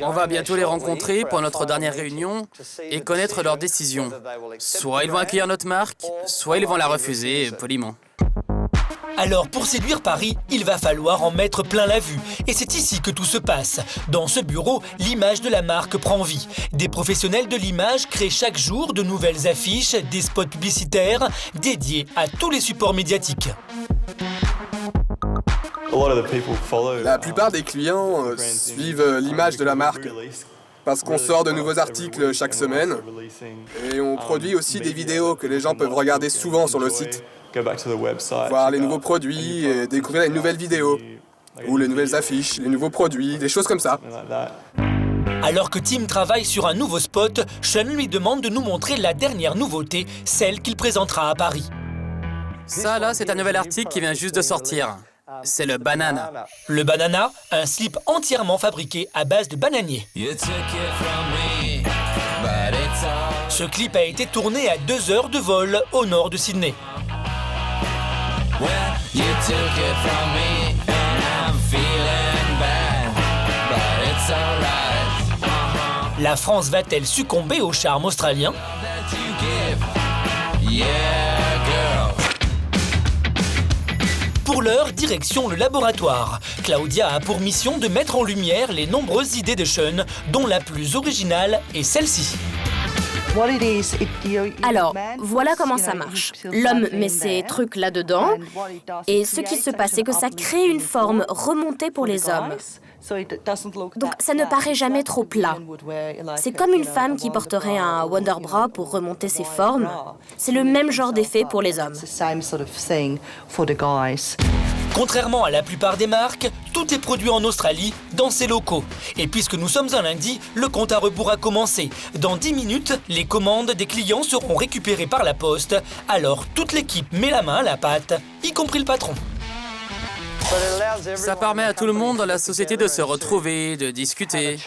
S7: On va bientôt les rencontrer pour notre dernière réunion et connaître leurs décisions. Soit ils vont accueillir notre marque, soit ils vont la refuser poliment.
S1: Alors pour séduire Paris, il va falloir en mettre plein la vue. Et c'est ici que tout se passe. Dans ce bureau, l'image de la marque prend vie. Des professionnels de l'image créent chaque jour de nouvelles affiches, des spots publicitaires dédiés à tous les supports médiatiques.
S2: La plupart des clients suivent l'image de la marque, parce qu'on sort de nouveaux articles chaque semaine, et on produit aussi des vidéos que les gens peuvent regarder souvent sur le site, voir les nouveaux produits et découvrir les nouvelles vidéos, ou les nouvelles affiches, les nouveaux produits, des choses comme ça.
S1: Alors que Tim travaille sur un nouveau spot, Sean lui demande de nous montrer la dernière nouveauté, celle qu'il présentera à Paris.
S7: Ça, là, c'est un nouvel article qui vient juste de sortir. C'est le Banana.
S1: Le Banana, un slip entièrement fabriqué à base de bananier. Ce clip a été tourné à 2 heures de vol au nord de Sydney. La France va-t-elle succomber au charme australien ? Pour l'heure, direction le laboratoire. Claudia a pour mission de mettre en lumière les nombreuses idées de Sean, dont la plus originale est celle-ci.
S6: Alors, voilà comment ça marche. L'homme met ses trucs là-dedans, et ce qui se passe, c'est que ça crée une forme remontée pour les hommes. Donc, ça ne paraît jamais trop plat. C'est comme une femme qui porterait un Wonderbra pour remonter ses formes. C'est le même genre d'effet pour les hommes.
S1: Contrairement à la plupart des marques, tout est produit en Australie, dans ses locaux. Et puisque nous sommes un lundi, le compte à rebours a commencé. Dans 10 minutes, les commandes des clients seront récupérées par la poste. Alors, toute l'équipe met la main à la pâte, y compris le patron.
S7: Ça permet à tout le monde dans la société de se retrouver, de discuter.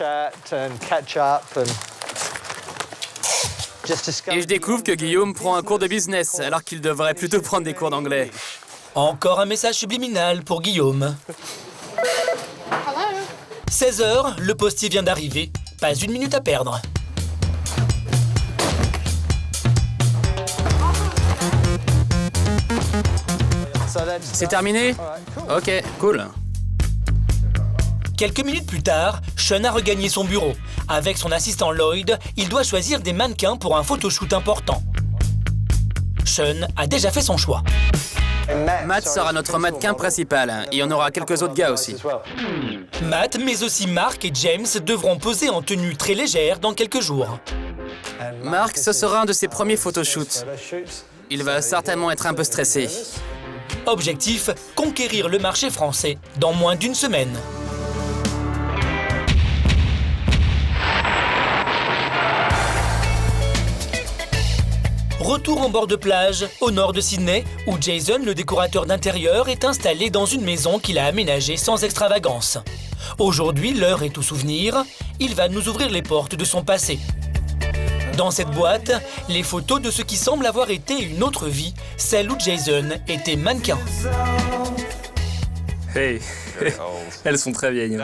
S7: Et je découvre que Guillaume prend un cours de business, alors qu'il devrait plutôt prendre des cours d'anglais.
S1: Encore un message subliminal pour Guillaume. 16h, le postier vient d'arriver. Pas une minute à perdre.
S7: C'est terminé ? Ok, cool.
S1: Quelques minutes plus tard, Sean a regagné son bureau. Avec son assistant Lloyd, il doit choisir des mannequins pour un photoshoot important. Sean a déjà fait son choix.
S7: Matt sera notre mannequin principal. Il y en aura quelques autres gars aussi.
S1: Matt, mais aussi Mark et James devront poser en tenue très légère dans quelques jours.
S7: Mark, ce sera un de ses premiers photoshoots. Il va certainement être un peu stressé.
S1: Objectif, conquérir le marché français dans moins d'une semaine. Retour en bord de plage, au nord de Sydney, où Jason, le décorateur d'intérieur, est installé dans une maison qu'il a aménagée sans extravagance. Aujourd'hui, l'heure est au souvenir. Il va nous ouvrir les portes de son passé. Dans cette boîte, les photos de ce qui semble avoir été une autre vie, celle où Jason était mannequin.
S9: Hey, elles sont très vieilles.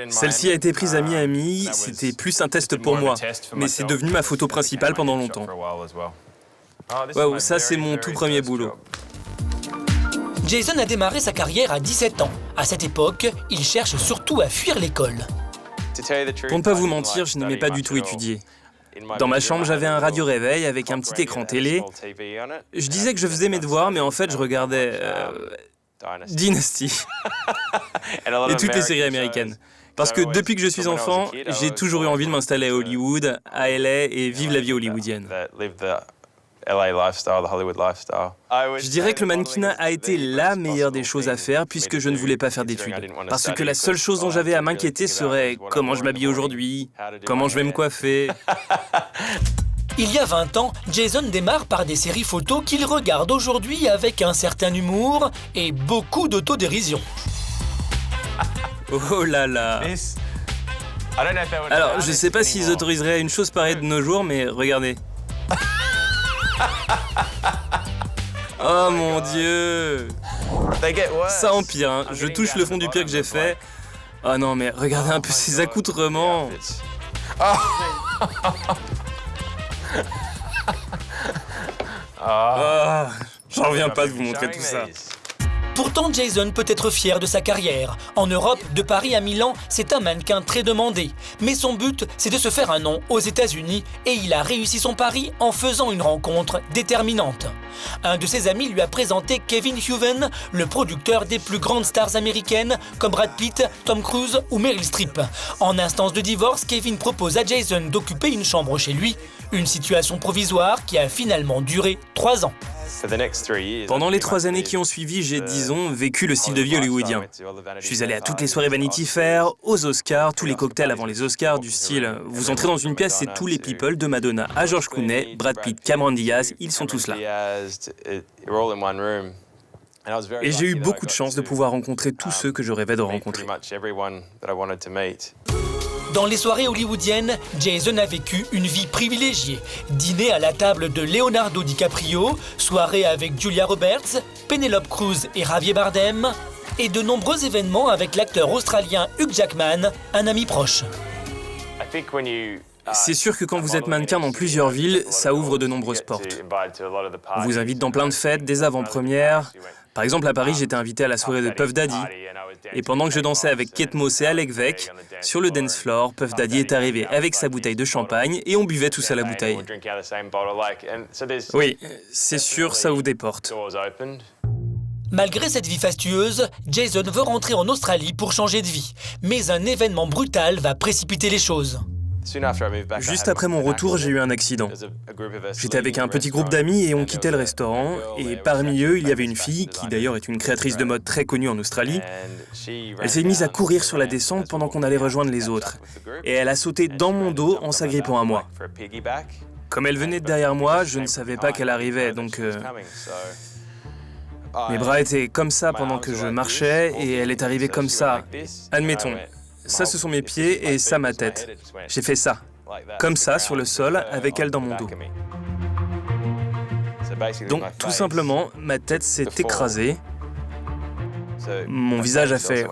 S9: Celle-ci a été prise à Miami, c'était plus un test pour moi, mais c'est devenu ma photo principale pendant longtemps. Waouh, ça c'est mon tout premier boulot.
S1: Jason a démarré sa carrière à 17 ans. À cette époque, il cherche surtout à fuir l'école.
S9: Pour ne pas vous mentir, je n'aimais pas du tout étudier. Dans ma chambre, j'avais un radio-réveil avec un petit écran télé. Je disais que je faisais mes devoirs, mais en fait, je regardais Dynasty et toutes les séries américaines. Parce que depuis que je suis enfant, j'ai toujours eu envie de m'installer à Hollywood, à LA et vivre la vie hollywoodienne. Je dirais que le mannequinat a été la meilleure des choses à faire puisque je ne voulais pas faire d'études. Parce que la seule chose dont j'avais à m'inquiéter serait comment je m'habille aujourd'hui, comment je vais me coiffer.
S1: Il y a 20 ans, Jason démarre par des séries photos qu'il regarde aujourd'hui avec un certain humour et beaucoup d'autodérision.
S9: Oh là là. Alors, je sais pas s'ils autoriseraient une chose pareille de nos jours, mais regardez. Oh mon Dieu! Ça empire, hein. Je touche le fond du pire que j'ai fait. Oh non, mais regardez un peu ces accoutrements. Oh, j'en reviens pas de vous montrer tout ça.
S1: Pourtant, Jason peut être fier de sa carrière. En Europe, de Paris à Milan, c'est un mannequin très demandé. Mais son but, c'est de se faire un nom aux États-Unis et il a réussi son pari en faisant une rencontre déterminante. Un de ses amis lui a présenté Kevin Huven, le producteur des plus grandes stars américaines comme Brad Pitt, Tom Cruise ou Meryl Streep. En instance de divorce, Kevin propose à Jason d'occuper une chambre chez lui, une situation provisoire qui a finalement duré 3 ans.
S9: Pendant les 3 années qui ont suivi, j'ai, disons, vécu le style de vie hollywoodien. Je suis allé à toutes les soirées Vanity Fair, aux Oscars, tous les cocktails avant les Oscars, du style « Vous entrez dans une pièce, c'est tous les people, de Madonna à George Clooney, Brad Pitt, Cameron Diaz, ils sont tous là. » Et j'ai eu beaucoup de chance de pouvoir rencontrer tous ceux que je rêvais de rencontrer.
S1: Dans les soirées hollywoodiennes, Jason a vécu une vie privilégiée. Dîner à la table de Leonardo DiCaprio, soirée avec Julia Roberts, Penelope Cruz et Javier Bardem, et de nombreux événements avec l'acteur australien Hugh Jackman, un ami proche.
S9: C'est sûr que quand vous êtes mannequin dans plusieurs villes, ça ouvre de nombreuses portes. On vous invite dans plein de fêtes, des avant-premières. Par exemple, à Paris, j'étais invité à la soirée de Puff Daddy. Et pendant que je dansais avec Kate Moss et Alec Vec, sur le dance floor, Puff Daddy est arrivé avec sa bouteille de champagne et on buvait tous à la bouteille. Oui, c'est sûr, ça ouvre des portes.
S1: Malgré cette vie fastueuse, Jason veut rentrer en Australie pour changer de vie. Mais un événement brutal va précipiter les choses.
S9: Juste après mon retour, j'ai eu un accident. J'étais avec un petit groupe d'amis et on quittait le restaurant. Et parmi eux, il y avait une fille, qui d'ailleurs est une créatrice de mode très connue en Australie. Elle s'est mise à courir sur la descente pendant qu'on allait rejoindre les autres. Et elle a sauté dans mon dos en s'agrippant à moi. Comme elle venait de derrière moi, je ne savais pas qu'elle arrivait, donc... Mes bras étaient comme ça pendant que je marchais et elle est arrivée comme ça. Admettons. Ça, ce sont mes pieds et ça, ma tête. J'ai fait ça, comme ça, sur le sol, avec elle dans mon dos. Donc, tout simplement, ma tête s'est écrasée. Mon visage a fait...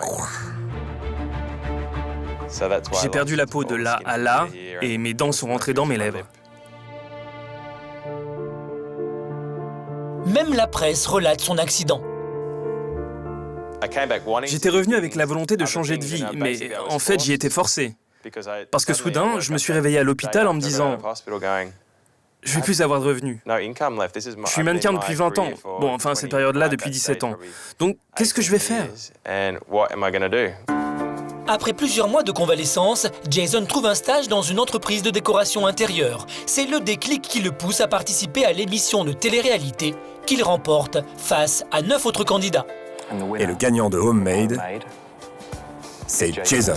S9: J'ai perdu la peau de là à là et mes dents sont rentrées dans mes lèvres.
S1: Même la presse relate son accident.
S9: J'étais revenu avec la volonté de changer de vie, mais en fait, j'y étais forcé. Parce que soudain, je me suis réveillé à l'hôpital en me disant « Je vais plus avoir de revenus. Je suis mannequin depuis 20 ans. Bon, enfin, cette période-là, depuis 17 ans. Donc, qu'est-ce que je vais faire ?»
S1: Après plusieurs mois de convalescence, Jason trouve un stage dans une entreprise de décoration intérieure. C'est le déclic qui le pousse à participer à l'émission de télé-réalité qu'il remporte face à 9 autres candidats.
S10: Et le gagnant de Homemade, c'est Jason.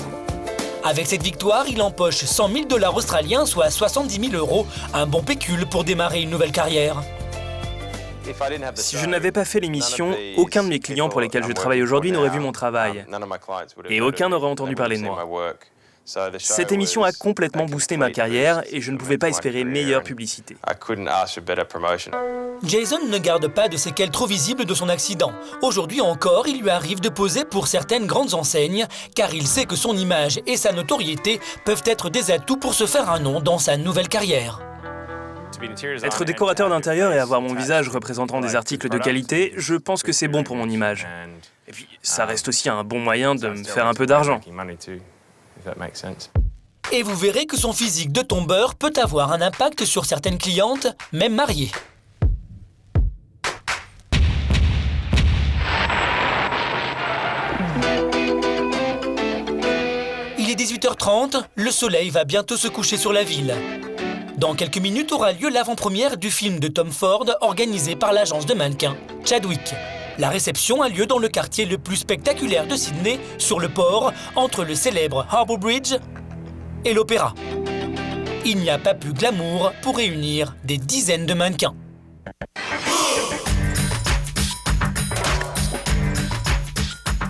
S1: Avec cette victoire, il empoche 100 000 $ australiens, soit 70 000 €, un bon pécule pour démarrer une nouvelle carrière.
S9: Si je n'avais pas fait l'émission, aucun de mes clients pour lesquels je travaille aujourd'hui n'aurait vu mon travail. Et aucun n'aurait entendu parler de moi. Cette émission a complètement boosté ma carrière et je ne pouvais pas espérer meilleure publicité.
S1: Jason ne garde pas de séquelles trop visibles de son accident. Aujourd'hui encore, il lui arrive de poser pour certaines grandes enseignes, car il sait que son image et sa notoriété peuvent être des atouts pour se faire un nom dans sa nouvelle carrière.
S9: Être décorateur d'intérieur et avoir mon visage représentant des articles de qualité, je pense que c'est bon pour mon image. Et puis, ça reste aussi un bon moyen de me faire un peu d'argent.
S1: Et vous verrez que son physique de tombeur peut avoir un impact sur certaines clientes, même mariées. Il est 18h30, le soleil va bientôt se coucher sur la ville. Dans quelques minutes aura lieu l'avant-première du film de Tom Ford organisé par l'agence de mannequins Chadwick. La réception a lieu dans le quartier le plus spectaculaire de Sydney, sur le port, entre le célèbre Harbour Bridge et l'Opéra. Il n'y a pas plus glamour pour réunir des dizaines de mannequins.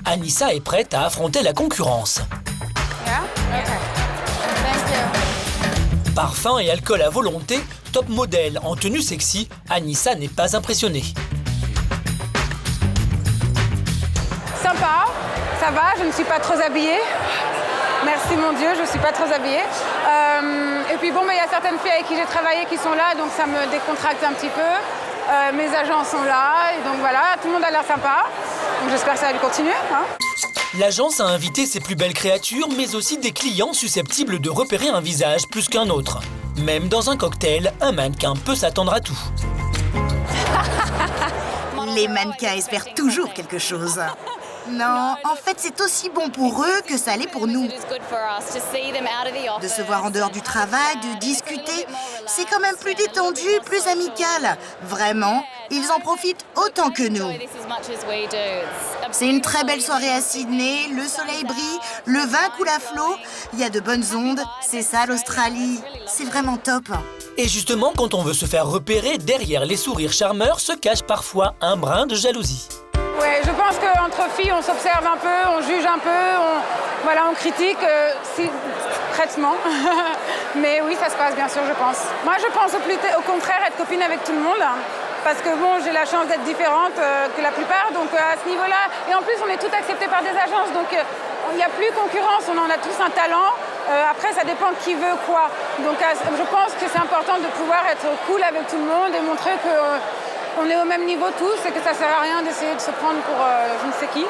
S1: Anissa est prête à affronter la concurrence. Parfum et alcool à volonté, top modèle en tenue sexy, Anissa n'est pas impressionnée.
S5: Sympa, ça va, je ne suis pas trop habillée. Merci mon Dieu, je ne suis pas trop habillée. Et puis bon, il y a certaines filles avec qui j'ai travaillé qui sont là, donc ça me décontracte un petit peu. Mes agents sont là, et donc voilà, tout le monde a l'air sympa. Donc j'espère que ça va continuer. Hein.
S1: L'agence a invité ses plus belles créatures, mais aussi des clients susceptibles de repérer un visage plus qu'un autre. Même dans un cocktail, un mannequin peut s'attendre à tout.
S3: Les mannequins espèrent toujours quelque chose. Non, en fait, c'est aussi bon pour eux que ça l'est pour nous. De se voir en dehors du travail, de discuter, c'est quand même plus détendu, plus amical. Vraiment, ils en profitent autant que nous. C'est une très belle soirée à Sydney, le soleil brille, le vin coule à flot, il y a de bonnes ondes, c'est ça l'Australie. C'est vraiment top.
S1: Et justement, quand on veut se faire repérer, derrière les sourires charmeurs se cache parfois un brin de jalousie.
S5: Ouais, je pense qu'entre filles, on s'observe un peu, on juge un peu, on critique prêtement. Mais oui, ça se passe bien sûr, je pense. Moi, je pense au contraire être copine avec tout le monde. Parce que bon, j'ai la chance d'être différente que la plupart, donc à ce niveau-là. Et en plus, on est toutes acceptées par des agences, donc il n'y a plus concurrence, on en a tous un talent. Après, ça dépend qui veut quoi. Donc je pense que c'est important de pouvoir être cool avec tout le monde et montrer qu'on est au même niveau tous et que ça sert à rien d'essayer de se prendre pour je ne sais qui.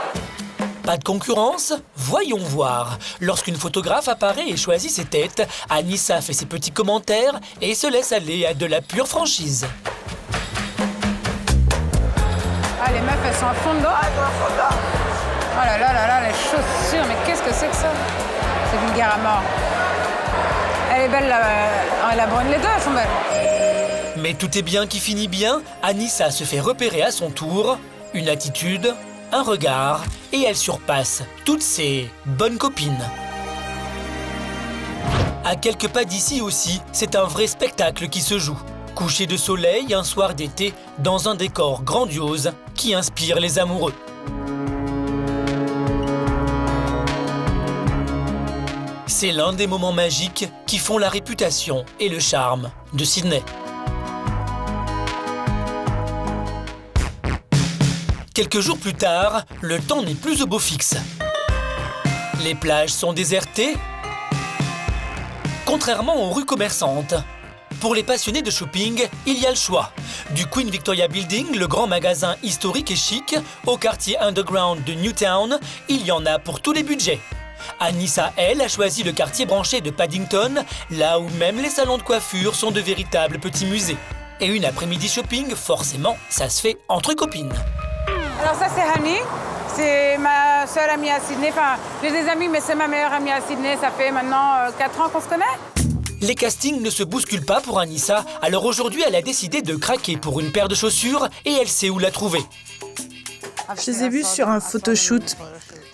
S1: Pas de concurrence? Voyons voir. Lorsqu'une photographe apparaît et choisit ses têtes, Anissa fait ses petits commentaires et se laisse aller à de la pure franchise.
S5: Ah, les meufs, elles sont à fond dedans. Oh là là là là, les chaussures, mais qu'est-ce que c'est que ça? C'est vulgaire à mort. Elle est belle, la brune, les deux, elles sont belles.
S1: Mais tout est bien qui finit bien. Anissa se fait repérer à son tour. Une attitude, un regard, et elle surpasse toutes ses bonnes copines. À quelques pas d'ici aussi, c'est un vrai spectacle qui se joue. Coucher de soleil un soir d'été dans un décor grandiose qui inspire les amoureux. C'est l'un des moments magiques qui font la réputation et le charme de Sydney. Quelques jours plus tard, le temps n'est plus au beau fixe. Les plages sont désertées, contrairement aux rues commerçantes. Pour les passionnés de shopping, il y a le choix. Du Queen Victoria Building, le grand magasin historique et chic, au quartier underground de Newtown, il y en a pour tous les budgets. Anissa, elle, a choisi le quartier branché de Paddington, là où même les salons de coiffure sont de véritables petits musées. Et une après-midi shopping, forcément, ça se fait entre copines.
S5: Alors ça, c'est Hani. C'est ma sœur amie à Sydney. Enfin, j'ai des amis, mais c'est ma meilleure amie à Sydney. Ça fait maintenant 4 ans qu'on se connaît.
S1: Les castings ne se bousculent pas pour Anissa, alors aujourd'hui elle a décidé de craquer pour une paire de chaussures et elle sait où la trouver.
S13: Je les ai vus sur un photoshoot.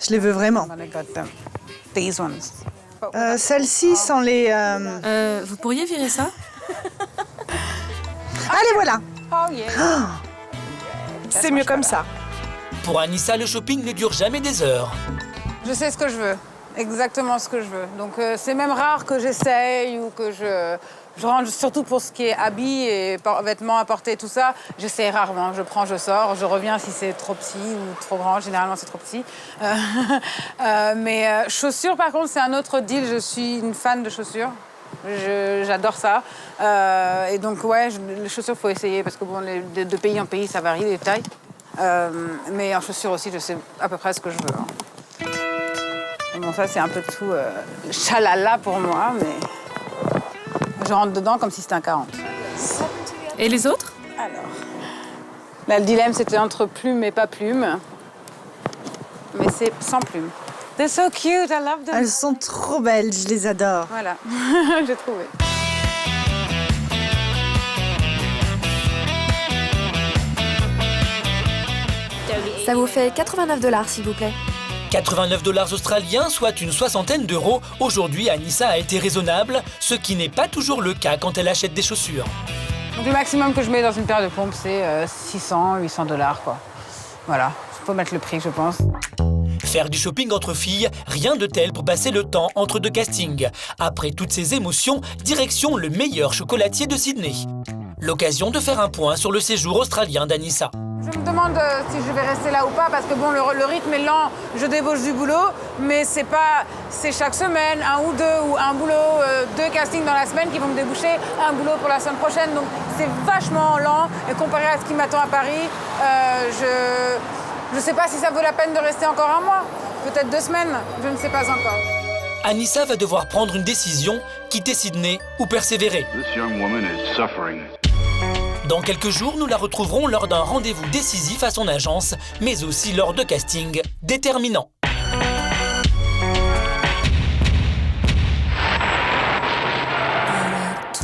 S13: Je les veux vraiment. Celle-ci sans les...
S14: Vous pourriez virer ça?
S13: Allez, voilà.
S5: Oh, yeah.
S13: Oh, c'est mieux comme ça.
S1: Pour Anissa, le shopping ne dure jamais des heures.
S5: Je sais ce que je veux. Exactement ce que je veux. Donc c'est même rare que j'essaye ou que je range, surtout pour ce qui est habits et vêtements à porter, tout ça. J'essaye rarement. Je prends, je sors, je reviens si c'est trop petit ou trop grand. Généralement, c'est trop petit. Mais chaussures, par contre, c'est un autre deal. Je suis une fan de chaussures. J'adore ça. Et donc, ouais, les chaussures, il faut essayer parce que bon, de pays en pays, ça varie les tailles. Mais en chaussures aussi, je sais à peu près ce que je veux. Hein. Bon, ça, c'est un peu tout chalala pour moi, mais je rentre dedans comme si c'était un 40.
S14: Et les autres?
S5: Alors, là, le dilemme, c'était entre plumes et pas plumes. Mais c'est sans plumes. They're so cute, I love them.
S13: Elles sont trop belles, je les adore.
S5: Voilà, j'ai trouvé.
S6: Ça vous fait 89 $, s'il vous plaît.
S1: 89 $ australiens, soit une soixantaine d'euros. Aujourd'hui, Anissa a été raisonnable, ce qui n'est pas toujours le cas quand elle achète des chaussures.
S5: Donc le maximum que je mets dans une paire de pompes, c'est 600, 800 $, quoi. Voilà, il faut mettre le prix, je pense.
S1: Faire du shopping entre filles, rien de tel pour passer le temps entre deux castings. Après toutes ces émotions, direction le meilleur chocolatier de Sydney. L'occasion de faire un point sur le séjour australien d'Anissa.
S5: Je me demande si je vais rester là ou pas, parce que bon, le rythme est lent, je débauche du boulot, mais c'est chaque semaine, un ou deux, ou un boulot, 2 castings dans la semaine qui vont me déboucher, un boulot pour la semaine prochaine, donc c'est vachement lent, et comparé à ce qui m'attend à Paris, Je ne sais pas si ça vaut la peine de rester encore un mois, peut-être 2 semaines, je ne sais pas encore.
S1: Anissa va devoir prendre une décision, quitter Sydney ou persévérer. Dans quelques jours, nous la retrouverons lors d'un rendez-vous décisif à son agence, mais aussi lors de castings déterminants.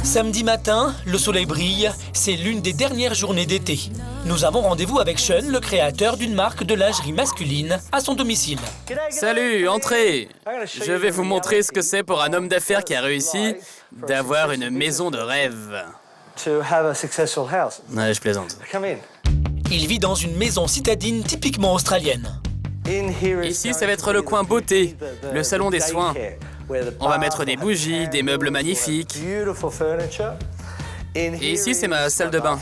S1: Samedi matin, le soleil brille, c'est l'une des dernières journées d'été. Nous avons rendez-vous avec Sean, le créateur d'une marque de lingerie masculine, à son domicile.
S7: Salut, entrez. Je vais vous montrer ce que c'est pour un homme d'affaires qui a réussi d'avoir une maison de rêve. Ouais, je plaisante.
S1: Il vit dans une maison citadine typiquement australienne.
S7: Ici, ça va être le coin beauté, le salon des soins. On va mettre des bougies, des meubles magnifiques. Et ici, c'est ma salle de bain.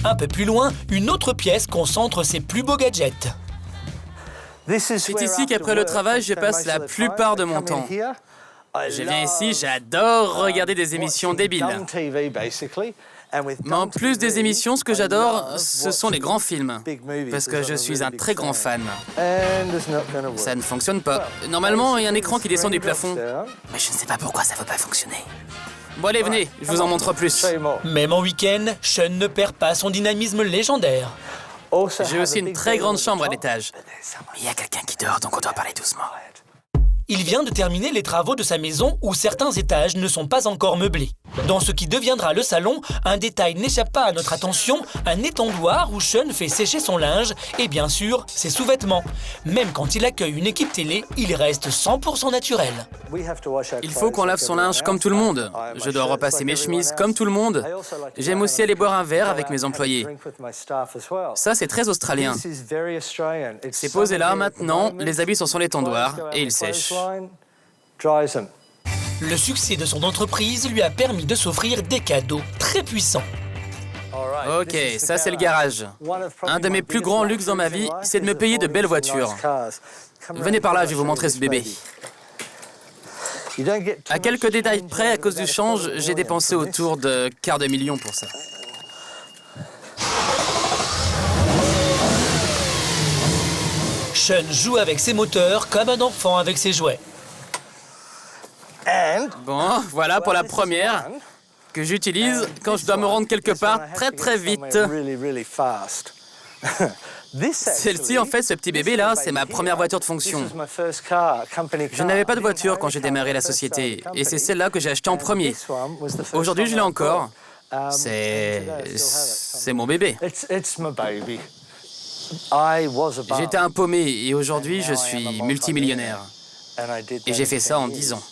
S1: Un peu plus loin, une autre pièce concentre ses plus beaux gadgets.
S7: C'est ici qu'après le travail, je passe la plupart de mon temps. Je viens ici, j'adore regarder des émissions débiles. Mais en plus des émissions, ce que j'adore, ce sont les grands films. Parce que je suis un très grand fan. Ça ne fonctionne pas. Normalement, il y a un écran qui descend du plafond. Mais je ne sais pas pourquoi ça ne veut pas fonctionner. Bon, allez, venez, je vous en montre plus.
S1: Même en week-end, Sean ne perd pas son dynamisme légendaire.
S7: J'ai aussi une très grande chambre à l'étage. Mais il y a quelqu'un qui dort, donc on doit parler doucement.
S1: Il vient de terminer les travaux de sa maison où certains étages ne sont pas encore meublés. Dans ce qui deviendra le salon, un détail n'échappe pas à notre attention, un étendoir où Sean fait sécher son linge et bien sûr ses sous-vêtements. Même quand il accueille une équipe télé, il reste 100% naturel.
S7: Il faut qu'on lave son linge comme tout le monde. Je dois repasser mes chemises comme tout le monde. J'aime aussi aller boire un verre avec mes employés. Ça, c'est très australien. C'est posé là, maintenant, les habits sont sur l'étendoir et ils sèchent.
S1: Le succès de son entreprise lui a permis de s'offrir des cadeaux très puissants.
S7: Ok, ça c'est le garage. Un de mes plus grands luxes dans ma vie, c'est de me payer de belles voitures. Venez par là, je vais vous montrer ce bébé. À quelques détails près, à cause du change, j'ai dépensé autour de $250 000 pour ça.
S1: Sean joue avec ses moteurs comme un enfant avec ses jouets.
S7: Bon, voilà pour la première que j'utilise quand je dois me rendre quelque part très vite. Celle-ci, en fait, ce petit bébé-là, c'est ma première voiture de fonction. Je n'avais pas de voiture quand j'ai démarré la société, et c'est celle-là que j'ai achetée en premier. Aujourd'hui, je l'ai encore. C'est mon bébé. J'étais un paumé, et aujourd'hui, je suis multimillionnaire. Et j'ai fait ça en 10 ans.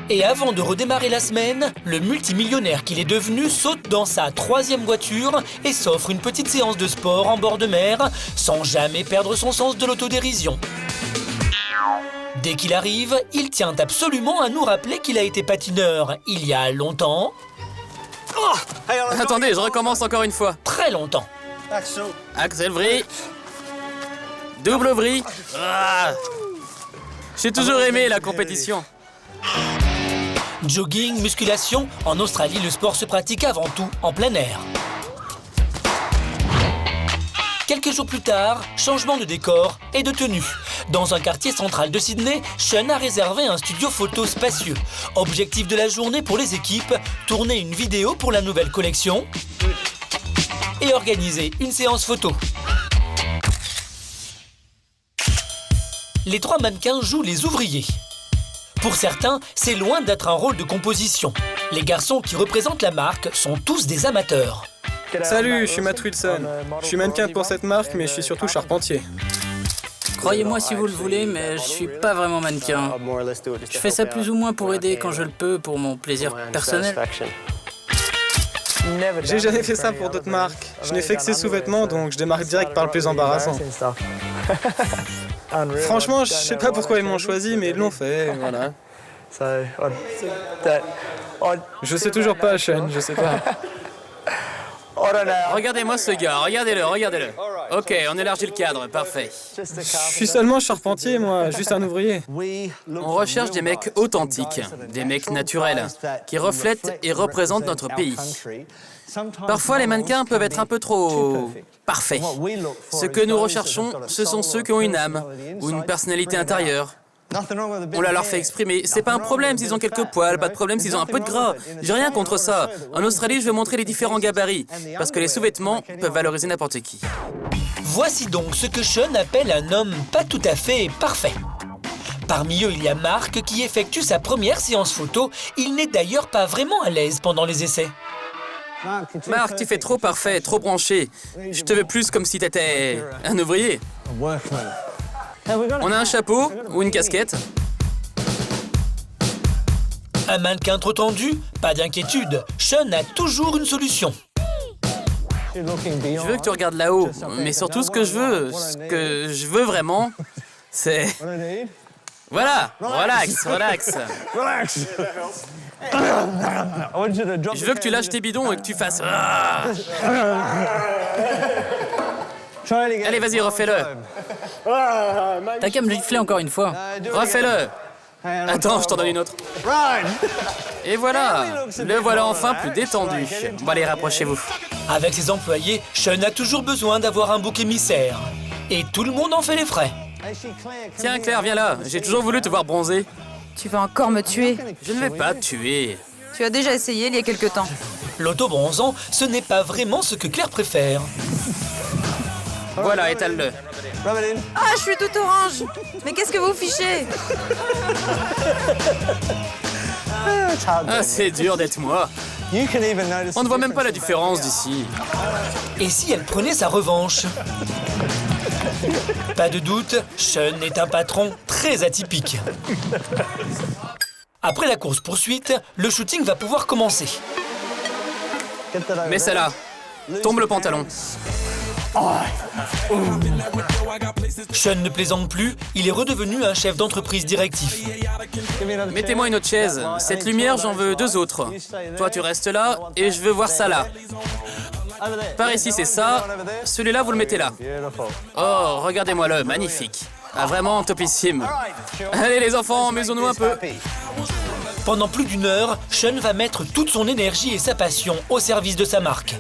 S1: Et avant de redémarrer la semaine, le multimillionnaire qu'il est devenu saute dans sa 3e voiture et s'offre une petite séance de sport en bord de mer sans jamais perdre son sens de l'autodérision. Dès qu'il arrive, il tient absolument à nous rappeler qu'il a été patineur il y a longtemps.
S7: Attendez, je recommence encore une fois.
S1: Très longtemps.
S7: Axel vrille. Double vrille. J'ai toujours aimé la compétition.
S1: Jogging, musculation, en Australie, le sport se pratique avant tout en plein air. Quelques jours plus tard, changement de décor et de tenue. Dans un quartier central de Sydney, Sean a réservé un studio photo spacieux. Objectif de la journée pour les équipes, tourner une vidéo pour la nouvelle collection et organiser une séance photo. Les 3 mannequins jouent les ouvriers. Pour certains, c'est loin d'être un rôle de composition. Les garçons qui représentent la marque sont tous des amateurs.
S15: Salut, je suis Matt Wilson. Je suis mannequin pour cette marque, mais je suis surtout charpentier.
S4: Croyez-moi si vous le voulez, mais je suis pas vraiment mannequin. Je fais ça plus ou moins pour aider quand je le peux, pour mon plaisir personnel.
S15: J'ai jamais fait ça pour d'autres marques. Je n'ai fait que ces sous-vêtements, donc je démarre direct par le plus embarrassant. Franchement, je sais pas pourquoi ils m'ont choisi, mais ils l'ont fait, voilà. Je sais toujours pas, Sean, je sais pas.
S7: Regardez-moi ce gars, regardez-le. Ok, on élargit le cadre, parfait.
S15: Je suis seulement charpentier, moi, juste un ouvrier.
S7: On recherche des mecs authentiques, des mecs naturels, qui reflètent et représentent notre pays. Parfois, les mannequins peuvent être un peu trop parfaits. Ce que nous recherchons, ce sont ceux qui ont une âme ou une personnalité intérieure. On la leur fait exprimer. C'est pas un problème s'ils ont quelques poils, pas de problème s'ils ont un peu de gras. J'ai rien contre ça. En Australie, je vais montrer les différents gabarits, parce que les sous-vêtements peuvent valoriser n'importe qui.
S1: Voici donc ce que Sean appelle un homme pas tout à fait parfait. Parmi eux, il y a Mark qui effectue sa première séance photo. Il n'est d'ailleurs pas vraiment à l'aise pendant les essais.
S7: Mark, tu fais trop parfait, trop branché. Je te veux plus comme si t'étais un ouvrier. On a un chapeau ou une casquette?
S1: Un mannequin trop tendu? Pas d'inquiétude, Sean a toujours une solution.
S7: Je veux que tu regardes là-haut, mais surtout ce que je veux vraiment, c'est... Voilà, relax. Je veux que tu lâches tes bidons et que tu fasses... Allez, vas-y, refais-le.
S4: T'as qu'à me gifler encore une fois.
S7: Refais-le. Attends, je t'en donne une autre. Et voilà, le voilà enfin plus détendu. Bon, allez, rapprochez-vous.
S1: Avec ses employés, Sean a toujours besoin d'avoir un bouc émissaire. Et tout le monde en fait les frais.
S7: Tiens, Claire, viens là. J'ai toujours voulu te voir bronzer.
S14: Tu vas encore me tuer.
S7: Je ne vais pas te tuer.
S14: Tu as déjà essayé il y a quelque temps.
S1: L'autobronzant, ce n'est pas vraiment ce que Claire préfère.
S7: Voilà, étale-le.
S14: Ah, je suis tout orange. Mais qu'est-ce que vous fichez?
S7: Ah, c'est dur d'être moi. On ne voit même pas la différence d'ici.
S1: Et si elle prenait sa revanche? Pas de doute, Sean est un patron très atypique. Après la course-poursuite, le shooting va pouvoir commencer.
S7: Mets ça là. Tombe le pantalon.
S1: Sean ne plaisante plus, il est redevenu un chef d'entreprise directif.
S7: Mettez-moi une autre chaise. Cette lumière, j'en veux 2 autres. Toi, tu restes là et je veux voir ça là. Par ici, c'est ça. Celui-là, vous le mettez là. Oh, regardez-moi-le, magnifique. Ah, vraiment topissime. Allez, les enfants, amusons-nous un peu.
S1: Pendant plus d'1 heure, Sean va mettre toute son énergie et sa passion au service de sa marque.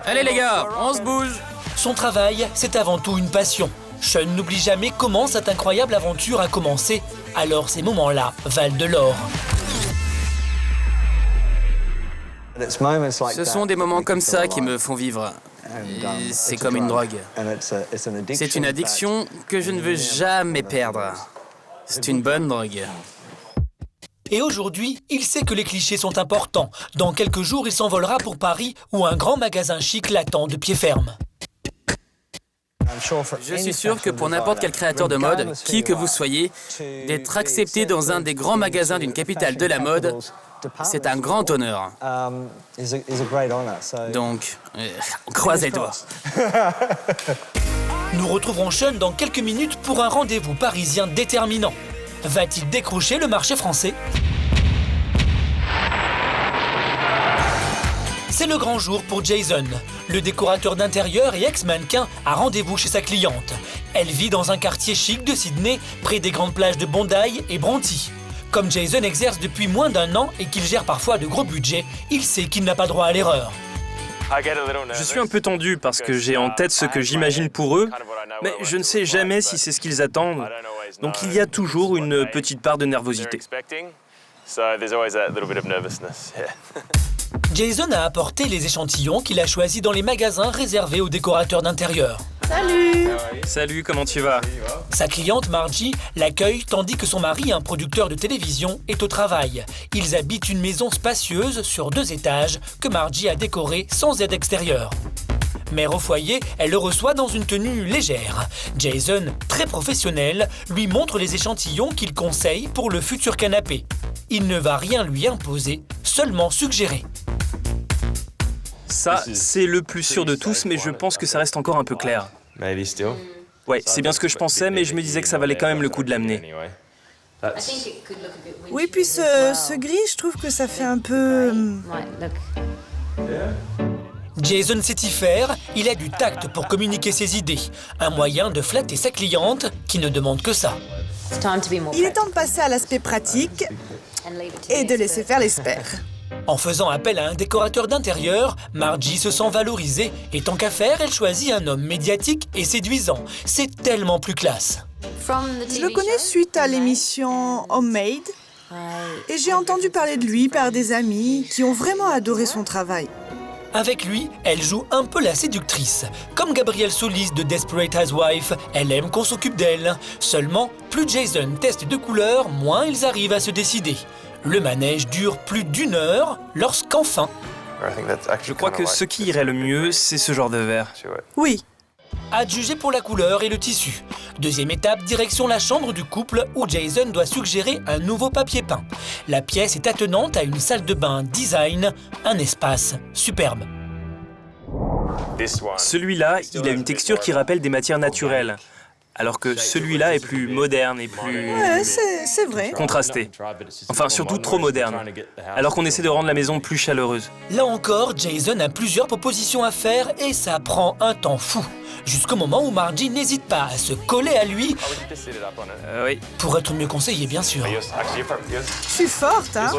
S7: Allez, les gars, on se bouge.
S1: Son travail, c'est avant tout une passion. Sean n'oublie jamais comment cette incroyable aventure a commencé. Alors ces moments-là valent de l'or.
S7: Ce sont des moments comme ça qui me font vivre. C'est comme une drogue. C'est une addiction que je ne veux jamais perdre. C'est une bonne drogue.
S1: Et aujourd'hui, il sait que les clichés sont importants. Dans quelques jours, il s'envolera pour Paris où un grand magasin chic l'attend de pied ferme.
S7: Je suis sûr que pour n'importe quel créateur de mode, qui que vous soyez, d'être accepté dans un des grands magasins d'une capitale de la mode, c'est un grand honneur. Donc, croisez les doigts.
S1: Nous retrouverons Sean dans quelques minutes pour un rendez-vous parisien déterminant. Va-t-il décrocher le marché français? C'est le grand jour pour Jason. Le décorateur d'intérieur et ex-mannequin a rendez-vous chez sa cliente. Elle vit dans un quartier chic de Sydney, près des grandes plages de Bondi et Bronte. Comme Jason exerce depuis moins d'1 an et qu'il gère parfois de gros budgets, il sait qu'il n'a pas droit à l'erreur.
S9: Je suis un peu tendu parce que j'ai en tête ce que j'imagine pour eux, mais je ne sais jamais si c'est ce qu'ils attendent. Donc il y a toujours une petite part de nervosité.
S1: Jason a apporté les échantillons qu'il a choisis dans les magasins réservés aux décorateurs d'intérieur.
S14: Salut!
S9: Salut, comment tu vas?
S1: Sa cliente Margie l'accueille tandis que son mari, un producteur de télévision, est au travail. Ils habitent une maison spacieuse sur 2 étages que Margie a décorée sans aide extérieure. Mère au foyer, elle le reçoit dans une tenue légère. Jason, très professionnel, lui montre les échantillons qu'il conseille pour le futur canapé. Il ne va rien lui imposer, seulement suggérer.
S9: Ça, c'est le plus sûr de tous, mais je pense que ça reste encore un peu clair. Ouais, c'est bien ce que je pensais, mais je me disais que ça valait quand même le coup de l'amener.
S13: Oui, puis ce gris, je trouve que ça fait un peu...
S1: Jason sait y faire, il a du tact pour communiquer ses idées. Un moyen de flatter sa cliente qui ne demande que ça.
S13: Il est temps de passer à l'aspect pratique et de laisser faire l'expert.
S1: En faisant appel à un décorateur d'intérieur, Margie se sent valorisée et tant qu'à faire, elle choisit un homme médiatique et séduisant. C'est tellement plus classe.
S13: Je le connais suite à l'émission Homemade et j'ai entendu parler de lui par des amis qui ont vraiment adoré son travail.
S1: Avec lui, elle joue un peu la séductrice. Comme Gabrielle Solis de Desperate Housewives, elle aime qu'on s'occupe d'elle. Seulement, plus Jason teste de couleurs, moins ils arrivent à se décider. Le manège dure plus d'1 heure lorsqu'enfin...
S9: Je crois que ce qui irait le mieux, c'est ce genre de verre.
S13: Oui.
S1: Adjugé pour la couleur et le tissu. Deuxième étape, direction la chambre du couple où Jason doit suggérer un nouveau papier peint. La pièce est attenante à une salle de bain design, un espace superbe.
S9: Celui-là, il a une texture qui rappelle des matières naturelles, alors que celui-là est plus moderne et plus...
S13: Ouais, c'est vrai.
S9: contrasté. Enfin, surtout trop moderne, alors qu'on essaie de rendre la maison plus chaleureuse.
S1: Là encore, Jason a plusieurs propositions à faire et ça prend un temps fou. Jusqu'au moment où Margie n'hésite pas à se coller à lui
S9: oui.
S1: Pour être mieux conseillé, bien sûr.
S13: Je suis forte, hein?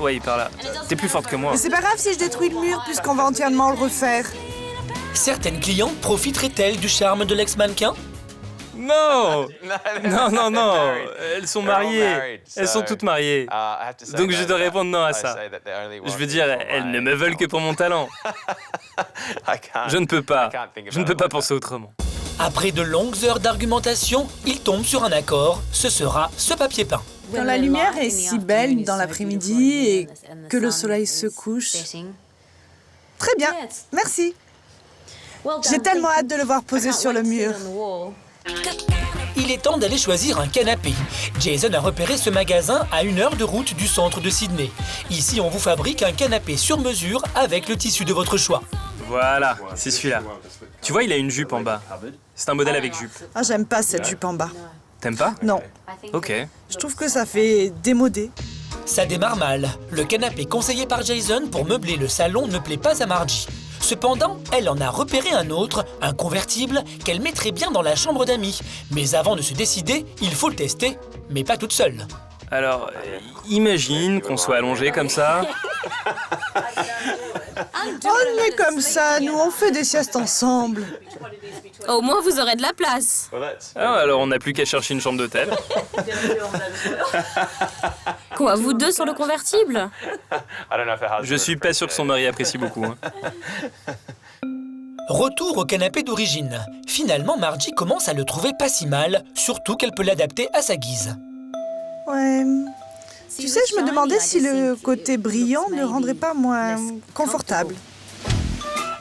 S9: Oui, par là. T'es plus forte que moi.
S13: Mais c'est pas grave si je détruis le mur puisqu'on va entièrement le refaire.
S1: Certaines clientes profiteraient-elles du charme de l'ex-mannequin?
S9: Non! Non, elles sont mariées. Elles sont toutes mariées. Donc je dois répondre non à ça. Je veux dire, elles ne me veulent que pour mon talent. Je ne peux pas penser autrement.
S1: Après de longues heures d'argumentation, il tombe sur un accord. Ce sera ce papier peint.
S13: Quand la lumière est si belle dans l'après-midi et que le soleil se couche... Très bien, merci. J'ai tellement hâte de le voir posé sur le mur.
S1: Il est temps d'aller choisir un canapé. Jason a repéré ce magasin à 1 heure de route du centre de Sydney. Ici, on vous fabrique un canapé sur mesure avec le tissu de votre choix.
S9: Voilà, c'est celui-là. Tu vois, il a une jupe en bas. C'est un modèle avec jupe.
S13: Ah, j'aime pas cette jupe en bas.
S9: T'aimes pas?
S13: Non.
S9: Ok.
S13: Je trouve que ça fait démodé.
S1: Ça démarre mal. Le canapé conseillé par Jason pour meubler le salon ne plaît pas à Margie. Cependant, elle en a repéré un autre, un convertible, qu'elle mettrait bien dans la chambre d'amis. Mais avant de se décider, il faut le tester, mais pas toute seule.
S9: Alors, imagine qu'on soit allongé comme ça.
S13: On est comme ça, nous on fait des siestes ensemble.
S6: Au moins, vous aurez de la place.
S9: Ah, alors on n'a plus qu'à chercher une chambre d'hôtel.
S6: Quoi, vous deux sur le convertible?
S9: Je suis pas sûr que son mari apprécie beaucoup. Hein.
S1: Retour au canapé d'origine. Finalement, Margie commence à le trouver pas si mal, surtout qu'elle peut l'adapter à sa guise.
S13: Ouais... Tu sais, je me demandais si le côté brillant ne rendrait pas moins confortable.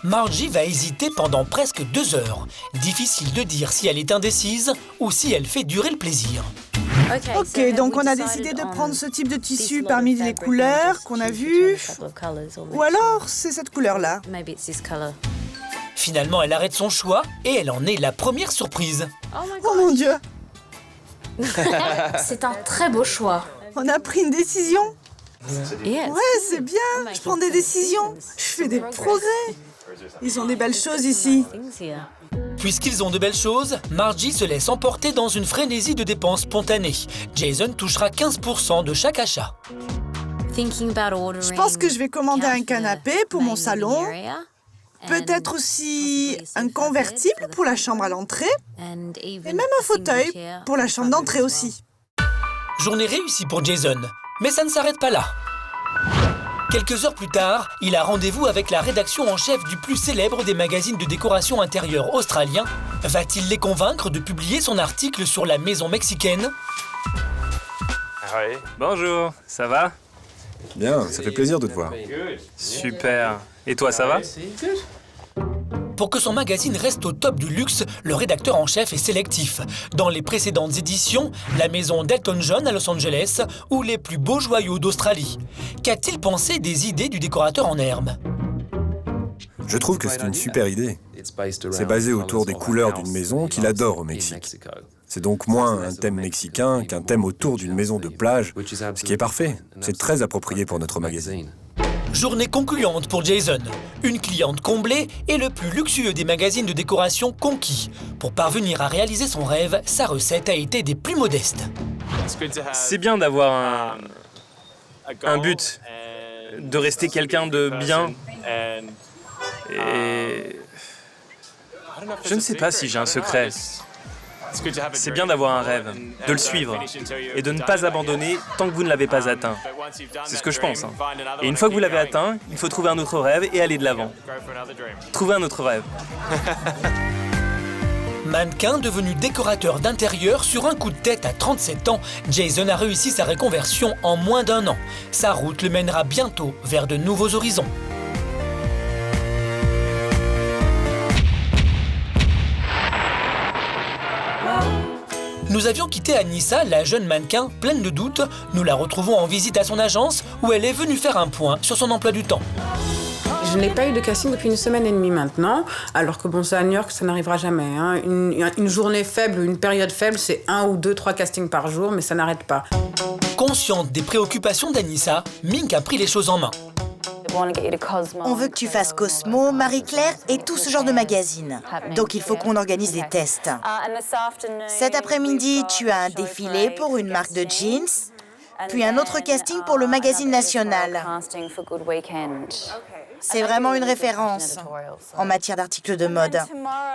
S1: Margie va hésiter pendant presque 2 heures. Difficile de dire si elle est indécise ou si elle fait durer le plaisir.
S13: Ok, donc on a décidé de prendre ce type de tissu parmi les couleurs qu'on a vues. Ou alors, c'est cette couleur-là.
S1: Finalement, elle arrête son choix et elle en est la première surprise.
S13: Oh mon Dieu!
S6: C'est un très beau choix.
S13: On a pris une décision. Ouais, c'est bien. Je prends des décisions. Je fais des progrès. Ils ont des belles choses ici.
S1: Puisqu'ils ont de belles choses, Margie se laisse emporter dans une frénésie de dépenses spontanées. Jason touchera 15% de chaque achat.
S13: Je pense que je vais commander un canapé pour mon salon. Peut-être aussi un convertible pour la chambre à l'entrée. Et même un fauteuil pour la chambre d'entrée aussi.
S1: Journée réussie pour Jason, mais ça ne s'arrête pas là. Quelques heures plus tard, il a rendez-vous avec la rédaction en chef du plus célèbre des magazines de décoration intérieure australien. Va-t-il les convaincre de publier son article sur la maison mexicaine?
S9: Bonjour, ça va?
S10: Bien, ça fait plaisir de te voir.
S9: Super. Et toi, ça va?
S1: Pour que son magazine reste au top du luxe, le rédacteur en chef est sélectif. Dans les précédentes éditions, la maison d'Elton John à Los Angeles ou les plus beaux joyaux d'Australie. Qu'a-t-il pensé des idées du décorateur en herbe?
S10: Je trouve que c'est une super idée. C'est basé autour des couleurs d'une maison qu'il adore au Mexique. C'est donc moins un thème mexicain qu'un thème autour d'une maison de plage, ce qui est parfait. C'est très approprié pour notre magazine.
S1: Journée concluante pour Jason. Une cliente comblée et le plus luxueux des magazines de décoration conquis. Pour parvenir à réaliser son rêve, sa recette a été des plus modestes.
S9: C'est bien d'avoir un but, de rester quelqu'un de bien. Et je ne sais pas si j'ai un secret. C'est bien d'avoir un rêve, de le suivre et de ne pas abandonner tant que vous ne l'avez pas atteint. C'est ce que je pense. Et une fois que vous l'avez atteint, il faut trouver un autre rêve et aller de l'avant. Trouver un autre rêve.
S1: Mannequin devenu décorateur d'intérieur sur un coup de tête à 37 ans, Jason a réussi sa reconversion en moins d'1 an. Sa route le mènera bientôt vers de nouveaux horizons. Nous avions quitté Anissa, la jeune mannequin, pleine de doutes. Nous la retrouvons en visite à son agence où elle est venue faire un point sur son emploi du temps.
S5: Je n'ai pas eu de casting depuis 1 semaine et demie maintenant, alors que bon, ça à New York, ça n'arrivera jamais. Hein. Une journée faible, une période faible, c'est 1 ou 2, 3 castings par jour, mais ça n'arrête pas.
S1: Consciente des préoccupations d'Anissa, Mink a pris les choses en main.
S3: On veut que tu fasses Cosmo, Marie-Claire et tout ce genre de magazines. Donc il faut qu'on organise des tests. Cet après-midi, tu as un défilé pour une marque de jeans, puis un autre casting pour le magazine national. C'est vraiment une référence en matière d'articles de mode.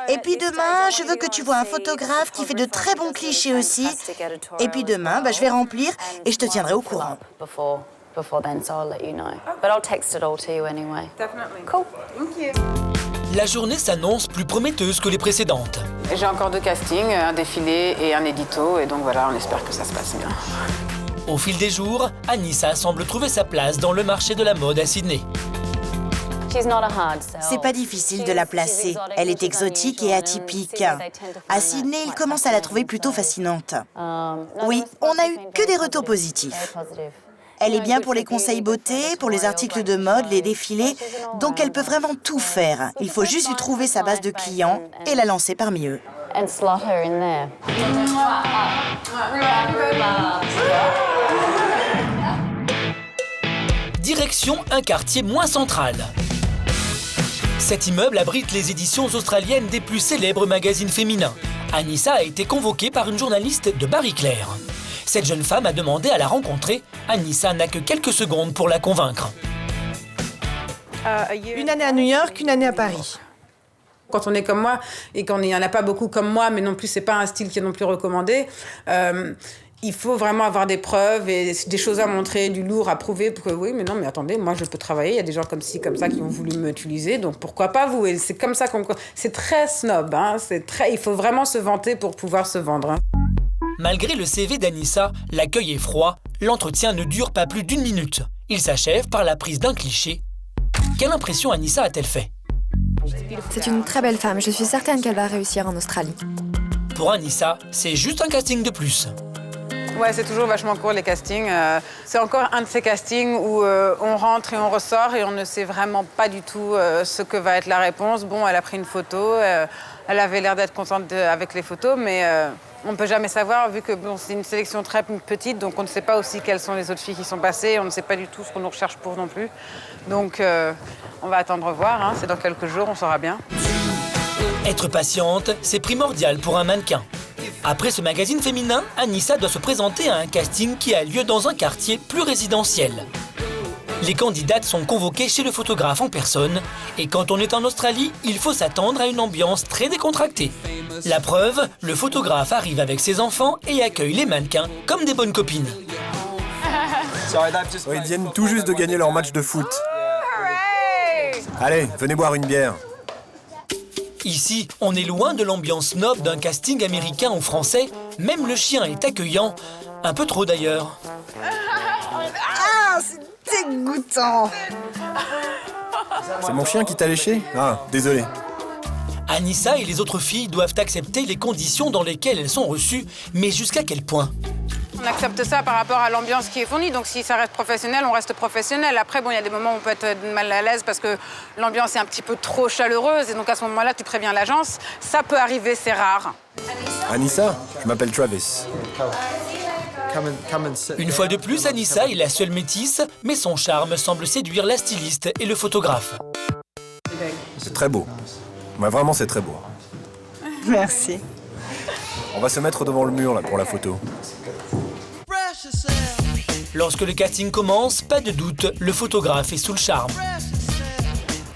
S3: Et puis demain, je veux que tu vois un photographe qui fait de très bons clichés aussi. Et puis demain, je vais remplir et je te tiendrai au courant.
S1: La journée s'annonce plus prometteuse que les précédentes.
S5: J'ai encore 2 castings, un défilé et un édito, et donc voilà, on espère que ça se passe bien.
S1: Au fil des jours, Anissa semble trouver sa place dans le marché de la mode à Sydney.
S3: C'est pas difficile de la placer. Elle est exotique et atypique. À Sydney, ils commencent à la trouver plutôt fascinante. Oui, on n'a eu que des retours positifs. Elle est bien pour les conseils beauté, pour les articles de mode, les défilés, donc elle peut vraiment tout faire. Il faut juste lui trouver sa base de clients et la lancer parmi eux.
S1: Direction un quartier moins central. Cet immeuble abrite les éditions australiennes des plus célèbres magazines féminins. Anissa a été convoquée par une journaliste de Marie-Claire. Cette jeune femme a demandé à la rencontrer. Anissa n'a que quelques secondes pour la convaincre.
S13: Une année à New York, une année à Paris.
S5: Quand on est comme moi, et qu'il n'y en a pas beaucoup comme moi, mais non plus, c'est pas un style qui est non plus recommandé, il faut vraiment avoir des preuves et des choses à montrer, du lourd à prouver pour que oui, mais non, mais attendez, moi je peux travailler, il y a des gens comme ci, comme ça qui ont voulu m'utiliser, donc pourquoi pas vous? Et c'est comme ça qu'on... C'est très snob, hein, il faut vraiment se vanter pour pouvoir se vendre. Hein.
S1: Malgré le CV d'Anissa, l'accueil est froid, l'entretien ne dure pas plus d'1 minute. Il s'achève par la prise d'un cliché. Quelle impression Anissa a-t-elle fait?
S16: C'est une très belle femme, je suis certaine qu'elle va réussir en Australie.
S1: Pour Anissa, c'est juste un casting de plus.
S5: Ouais, c'est toujours vachement court les castings. C'est encore un de ces castings où on rentre et on ressort et on ne sait vraiment pas du tout ce que va être la réponse. Bon, elle a pris une photo, elle avait l'air d'être contente avec les photos, mais on ne peut jamais savoir vu que bon, c'est une sélection très petite, donc on ne sait pas aussi quelles sont les autres filles qui sont passées, on ne sait pas du tout ce qu'on nous recherche pour non plus. Donc on va attendre voir, hein. C'est dans quelques jours, on saura bien.
S1: Être patiente, c'est primordial pour un mannequin. Après ce magazine féminin, Anissa doit se présenter à un casting qui a lieu dans un quartier plus résidentiel. Les candidates sont convoquées chez le photographe en personne. Et quand on est en Australie, il faut s'attendre à une ambiance très décontractée. La preuve, le photographe arrive avec ses enfants et accueille les mannequins comme des bonnes copines.
S10: Ils viennent tout juste de gagner leur match de foot. Allez, venez boire une bière.
S1: Ici, on est loin de l'ambiance snob d'un casting américain ou français. Même le chien est accueillant. Un peu trop d'ailleurs.
S13: Ah, c'est dégoûtant.
S10: C'est mon chien qui t'a léché? Ah, désolé.
S1: Anissa et les autres filles doivent accepter les conditions dans lesquelles elles sont reçues, mais jusqu'à quel point?
S5: On accepte ça par rapport à l'ambiance qui est fournie, donc si ça reste professionnel, on reste professionnel. Après, bon, il y a des moments où on peut être mal à l'aise parce que l'ambiance est un petit peu trop chaleureuse, et donc à ce moment-là, tu préviens l'agence. Ça peut arriver, c'est rare.
S10: Anissa, je m'appelle Travis.
S1: Une fois de plus, Anissa est la seule métisse, mais son charme semble séduire la styliste et le photographe.
S10: C'est très beau. Ouais, vraiment, c'est très beau.
S13: Merci.
S10: On va se mettre devant le mur là pour la photo.
S1: Lorsque le casting commence, pas de doute, le photographe est sous le charme.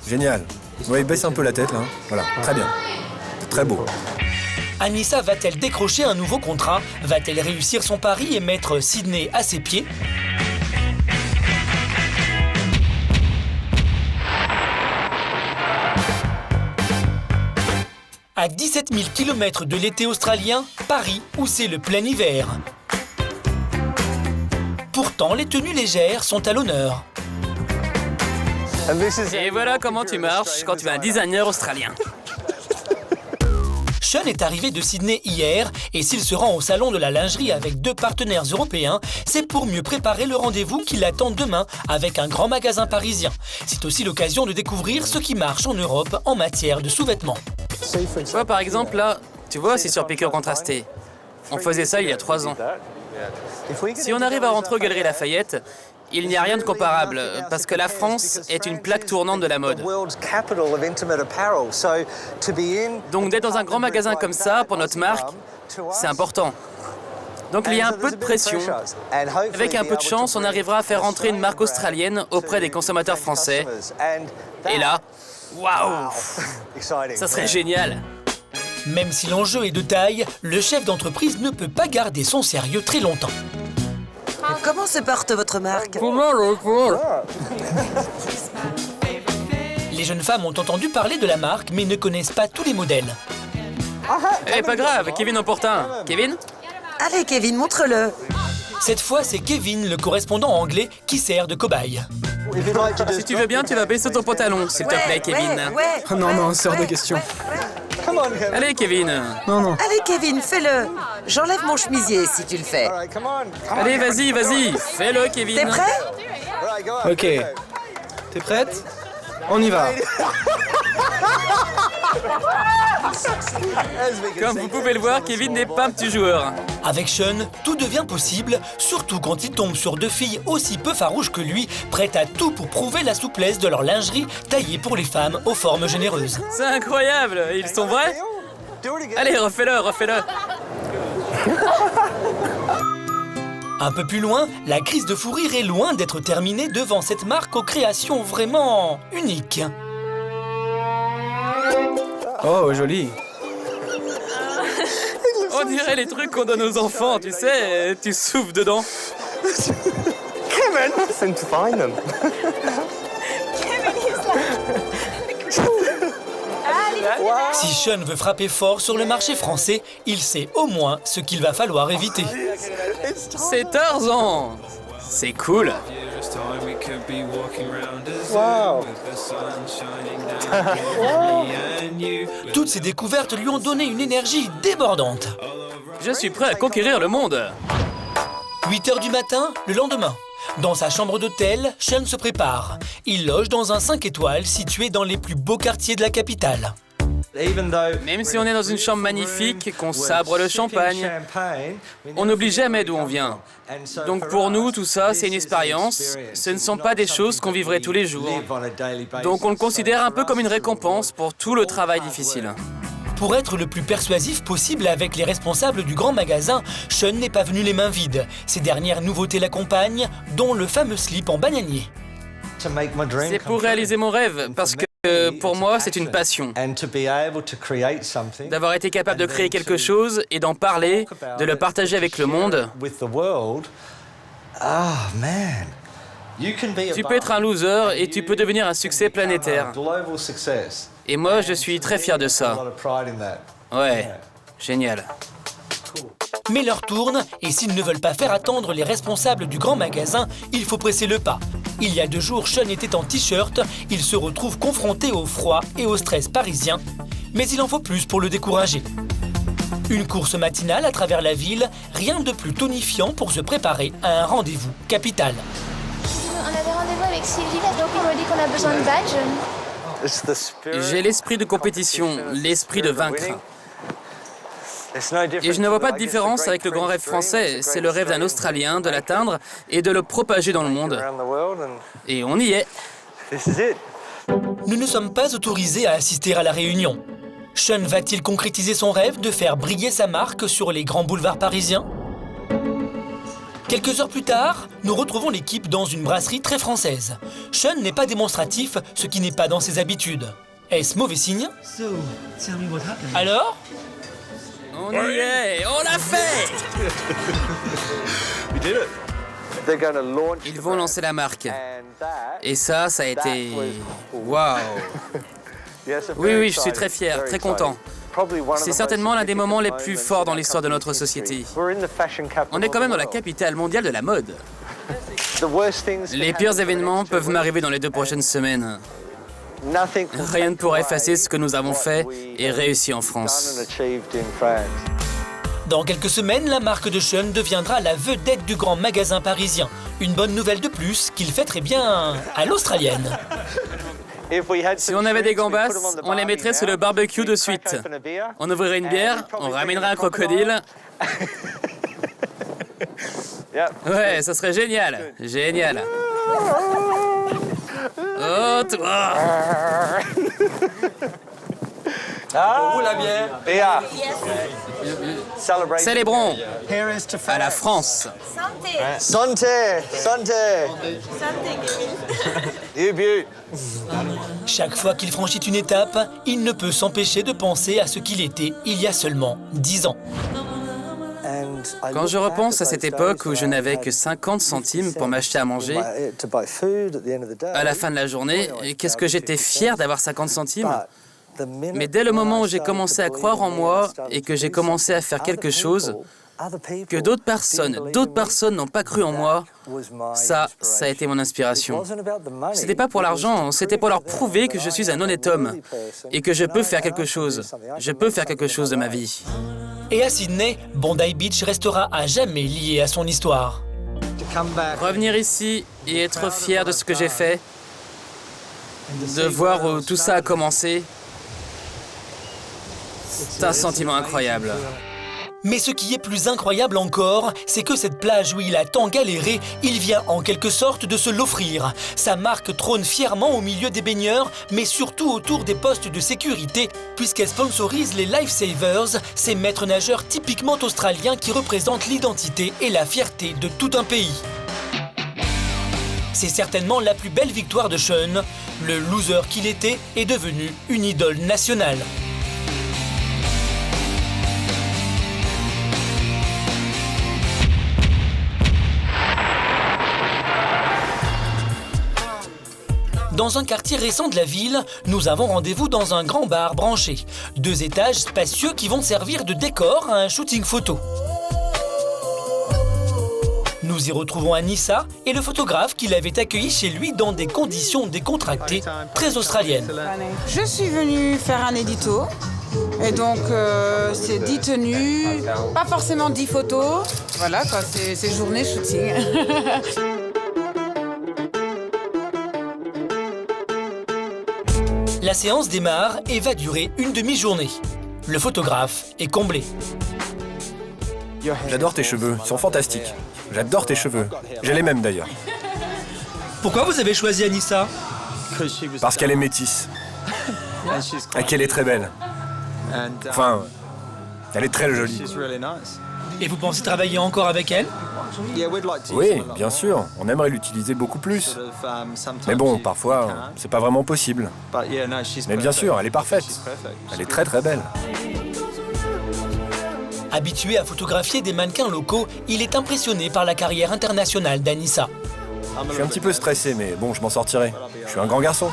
S10: Génial. Oui, baisse un peu la tête là. Voilà, très bien. C'est très beau.
S1: Anissa va-t-elle décrocher un nouveau contrat? Va-t-elle réussir son pari et mettre Sydney à ses pieds? À 17 000 km de l'été australien, Paris, où c'est le plein hiver. Pourtant, les tenues légères sont à l'honneur.
S7: Et voilà comment tu marches quand tu es un designer australien.
S1: Sean est arrivé de Sydney hier et s'il se rend au salon de la lingerie avec 2 partenaires européens, c'est pour mieux préparer le rendez-vous qui l'attend demain avec un grand magasin parisien. C'est aussi l'occasion de découvrir ce qui marche en Europe en matière de sous-vêtements.
S7: Tu vois, par exemple, là, tu vois, c'est sur piqûre contrastée. On faisait ça il y a 3 ans. Si on arrive à rentrer aux Galeries Lafayette, il n'y a rien de comparable, parce que la France est une plaque tournante de la mode. Donc d'être dans un grand magasin comme ça, pour notre marque, c'est important. Donc il y a un peu de pression. Avec un peu de chance, on arrivera à faire entrer une marque australienne auprès des consommateurs français. Et là, waouh! Ça serait génial!
S1: Même si l'enjeu est de taille, le chef d'entreprise ne peut pas garder son sérieux très longtemps.
S12: Comment se porte votre marque?
S1: Les jeunes femmes ont entendu parler de la marque, mais ne connaissent pas tous les modèles.
S7: Eh, pas grave, Kevin en porte un. Kevin?
S12: Allez, Kevin, montre-le.
S1: Cette fois, c'est Kevin, le correspondant anglais, qui sert de cobaye.
S7: Si tu veux bien, tu vas baisser ton pantalon, s'il te plaît, Kevin.
S15: Oh non, non, c'est hors de question.
S7: Allez, Kevin.
S15: Non, non.
S12: Allez, Kevin, fais-le. J'enlève mon chemisier si tu le fais.
S7: Allez, vas-y, vas-y. Fais-le, Kevin.
S12: T'es prêt?
S15: Ok. T'es prête? On y va.
S7: Comme vous pouvez le voir, Kevin n'est pas un petit joueur.
S1: Avec Sean, tout devient possible, surtout quand il tombe sur 2 filles aussi peu farouches que lui, prêtes à tout pour prouver la souplesse de leur lingerie taillée pour les femmes aux formes généreuses.
S7: C'est incroyable, ils sont vrais? Allez, refais-le, refais-le.
S1: Un peu plus loin, la crise de fou rire est loin d'être terminée devant cette marque aux créations vraiment uniques.
S15: Oh, joli.
S7: On dirait les trucs qu'on donne aux enfants, tu sais, tu souffles dedans.
S11: Kevin! Listen to find them.
S1: Si Sean veut frapper fort sur le marché français, il sait au moins ce qu'il va falloir éviter.
S7: C'est Tarzan! C'est cool!
S11: Wow.
S1: Toutes ces découvertes lui ont donné une énergie débordante.
S7: Je suis prêt à conquérir le monde!
S1: 8 h du matin, le lendemain. Dans sa chambre d'hôtel, Sean se prépare. Il loge dans un 5 étoiles situé dans les plus beaux quartiers de la capitale.
S7: Même si on est dans une chambre magnifique, qu'on sabre le champagne, on n'oublie jamais d'où on vient. Donc pour nous, tout ça, c'est une expérience. Ce ne sont pas des choses qu'on vivrait tous les jours. Donc on le considère un peu comme une récompense pour tout le travail difficile.
S1: Pour être le plus persuasif possible avec les responsables du grand magasin, Sean n'est pas venu les mains vides. Ces dernières nouveautés l'accompagnent, dont le fameux slip en bananier.
S7: C'est pour réaliser mon rêve, parce que pour moi, c'est une passion. D'avoir été capable de créer quelque chose et d'en parler, de le partager avec le monde. Tu peux être un loser et tu peux devenir un succès planétaire. Et moi, je suis très fier de ça. Ouais, génial.
S1: Mais l'heure tourne, et s'ils ne veulent pas faire attendre les responsables du grand magasin, il faut presser le pas. Il y a 2 jours, Sean était en t-shirt, il se retrouve confronté au froid et au stress parisien, mais il en faut plus pour le décourager. Une course matinale à travers la ville, rien de plus tonifiant pour se préparer à un rendez-vous capital.
S17: On avait rendez-vous avec Sylvie, donc on m'a dit qu'on a besoin de badge.
S7: J'ai l'esprit de compétition, l'esprit de vaincre. Et je ne vois pas de différence avec le grand rêve français. C'est le rêve d'un Australien de l'atteindre et de le propager dans le monde. Et on y est.
S1: Nous ne sommes pas autorisés à assister à la réunion. Sean va-t-il concrétiser son rêve de faire briller sa marque sur les grands boulevards parisiens? Quelques heures plus tard, nous retrouvons l'équipe dans une brasserie très française. Sean n'est pas démonstratif, ce qui n'est pas dans ses habitudes. Est-ce mauvais signe? Alors?
S7: On y est, on l'a fait! Ils vont lancer la marque. Et ça a été... Waouh! Oui, je suis très fier, très content. C'est certainement l'un des moments les plus forts dans l'histoire de notre société. On est quand même dans la capitale mondiale de la mode. Les pires événements peuvent m'arriver dans les 2 prochaines semaines. Rien ne pourra effacer ce que nous avons fait et réussi en France.
S1: Dans quelques semaines, la marque de Sean deviendra la vedette du grand magasin parisien. Une bonne nouvelle de plus qu'il fait très bien à l'australienne.
S7: Si on avait des gambas, on les mettrait sur le barbecue de suite. On ouvrirait une bière, on ramènerait un crocodile. Ouais, ça serait génial. Génial. Oh, toi!
S11: Où la bière?
S7: Célébrons à la France.
S11: Santé! Santé!
S1: Chaque fois qu'il franchit une étape, il ne peut s'empêcher de penser à ce qu'il était il y a seulement 10 ans.
S7: Quand je repense à cette époque où je n'avais que 50 centimes pour m'acheter à manger, à la fin de la journée, qu'est-ce que j'étais fier d'avoir 50 centimes. Mais dès le moment où j'ai commencé à croire en moi et que j'ai commencé à faire quelque chose, que d'autres personnes n'ont pas cru en moi, ça a été mon inspiration. C'était pas pour l'argent, c'était pour leur prouver que je suis un honnête homme et que je peux faire quelque chose. Je peux faire quelque chose de ma vie.
S1: Et à Sydney, Bondi Beach restera à jamais lié à son histoire.
S7: Revenir ici et être fier de ce que j'ai fait, de voir où tout ça a commencé, c'est un sentiment incroyable.
S1: Mais ce qui est plus incroyable encore, c'est que cette plage où il a tant galéré, il vient en quelque sorte de se l'offrir. Sa marque trône fièrement au milieu des baigneurs, mais surtout autour des postes de sécurité, puisqu'elle sponsorise les Lifesavers, ces maîtres nageurs typiquement australiens qui représentent l'identité et la fierté de tout un pays. C'est certainement la plus belle victoire de Sean. Le loser qu'il était est devenu une idole nationale. Dans un quartier récent de la ville, nous avons rendez-vous dans un grand bar branché. 2 étages spacieux qui vont servir de décor à un shooting photo. Nous y retrouvons Anissa et le photographe qui l'avait accueilli chez lui dans des conditions décontractées, très australiennes.
S5: Je suis venue faire un édito. Et donc, c'est 10 tenues, pas forcément 10 photos. Voilà, quoi, c'est journée shooting.
S1: La séance démarre et va durer une demi-journée. Le photographe est comblé.
S10: J'adore tes cheveux, ils sont fantastiques. J'adore tes cheveux. J'ai les mêmes d'ailleurs.
S1: Pourquoi vous avez choisi Anissa?
S10: Parce qu'elle est métisse. Et qu'elle est très belle. Enfin, elle est très jolie.
S1: Et vous pensez travailler encore avec elle?
S10: Oui, bien sûr. On aimerait l'utiliser beaucoup plus. Mais bon, parfois, c'est pas vraiment possible. Mais bien sûr, elle est parfaite. Elle est très très belle.
S1: Habitué à photographier des mannequins locaux, il est impressionné par la carrière internationale d'Anissa.
S10: Je suis un petit peu stressé, mais bon, je m'en sortirai. Je suis un grand garçon.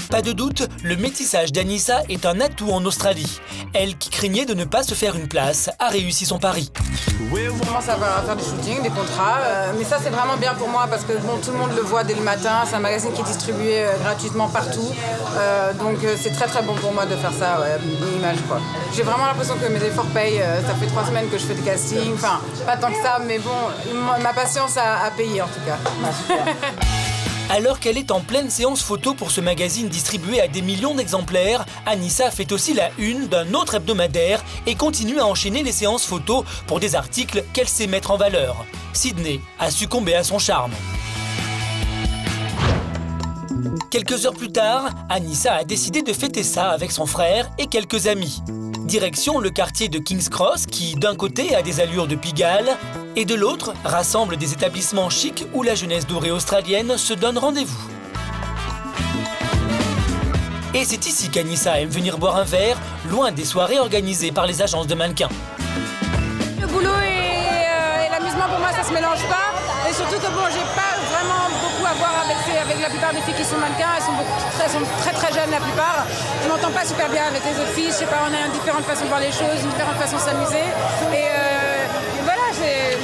S1: Pas de doute, le métissage d'Anissa est un atout en Australie. Elle, qui craignait de ne pas se faire une place, a réussi son pari.
S5: On commence à faire du shooting, des contrats, mais ça c'est vraiment bien pour moi parce que bon, tout le monde le voit dès le matin, c'est un magazine qui est distribué gratuitement partout, donc c'est très très bon pour moi de faire ça, une image quoi. J'ai vraiment l'impression que mes efforts payent, ça fait 3 semaines que je fais du casting, enfin pas tant que ça, mais bon, ma patience a payé en tout cas.
S1: Alors qu'elle est en pleine séance photo pour ce magazine distribué à des millions d'exemplaires, Anissa fait aussi la une d'un autre hebdomadaire et continue à enchaîner les séances photos pour des articles qu'elle sait mettre en valeur. Sydney a succombé à son charme. Quelques heures plus tard, Anissa a décidé de fêter ça avec son frère et quelques amis. Direction le quartier de King's Cross qui, d'un côté, a des allures de Pigalle et de l'autre, rassemble des établissements chics où la jeunesse dorée australienne se donne rendez-vous. Et c'est ici qu'Anissa aime venir boire un verre, loin des soirées organisées par les agences de mannequins.
S5: Le boulot et l'amusement, pour moi, ça se mélange pas. Et surtout que bon, j'ai pas vraiment beaucoup à voir avec la plupart des filles qui sont mannequins. Elles sont très très jeunes la plupart. Je m'entends pas super bien avec les autres filles. Je sais pas, on a une différente façon de voir les choses, une différente façon de s'amuser. Et voilà, c'est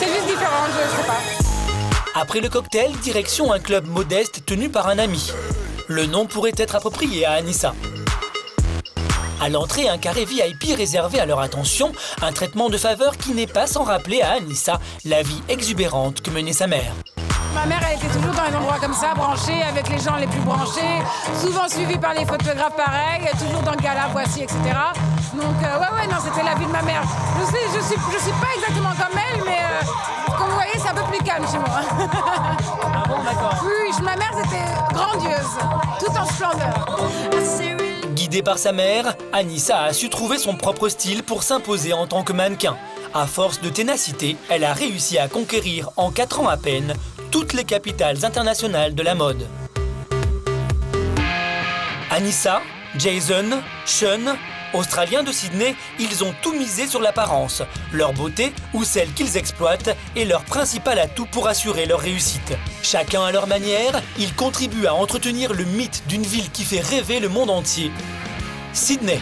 S5: juste différent, je sais pas.
S1: Après le cocktail, direction un club modeste tenu par un ami. Le nom pourrait être approprié à Anissa. À l'entrée, un carré VIP réservé à leur attention, un traitement de faveur qui n'est pas sans rappeler à Anissa la vie exubérante que menait sa mère.
S5: Ma mère, elle était toujours dans les endroits comme ça, branchée avec les gens les plus branchés, souvent suivie par les photographes pareils, toujours dans le gala, voici, etc. Donc ouais, non, c'était la vie de ma mère. Je suis pas exactement comme elle, mais comme vous voyez, c'est un peu plus calme chez moi.
S1: Ah bon, d'accord.
S5: Oui, ma mère, c'était grandiose, tout en splendeur.
S1: Guidée par sa mère, Anissa a su trouver son propre style pour s'imposer en tant que mannequin. À force de ténacité, elle a réussi à conquérir en 4 ans à peine toutes les capitales internationales de la mode. Anissa, Jason, Sean, Australiens de Sydney, ils ont tout misé sur l'apparence. Leur beauté, ou celle qu'ils exploitent, est leur principal atout pour assurer leur réussite. Chacun à leur manière, ils contribuent à entretenir le mythe d'une ville qui fait rêver le monde entier. Sydney.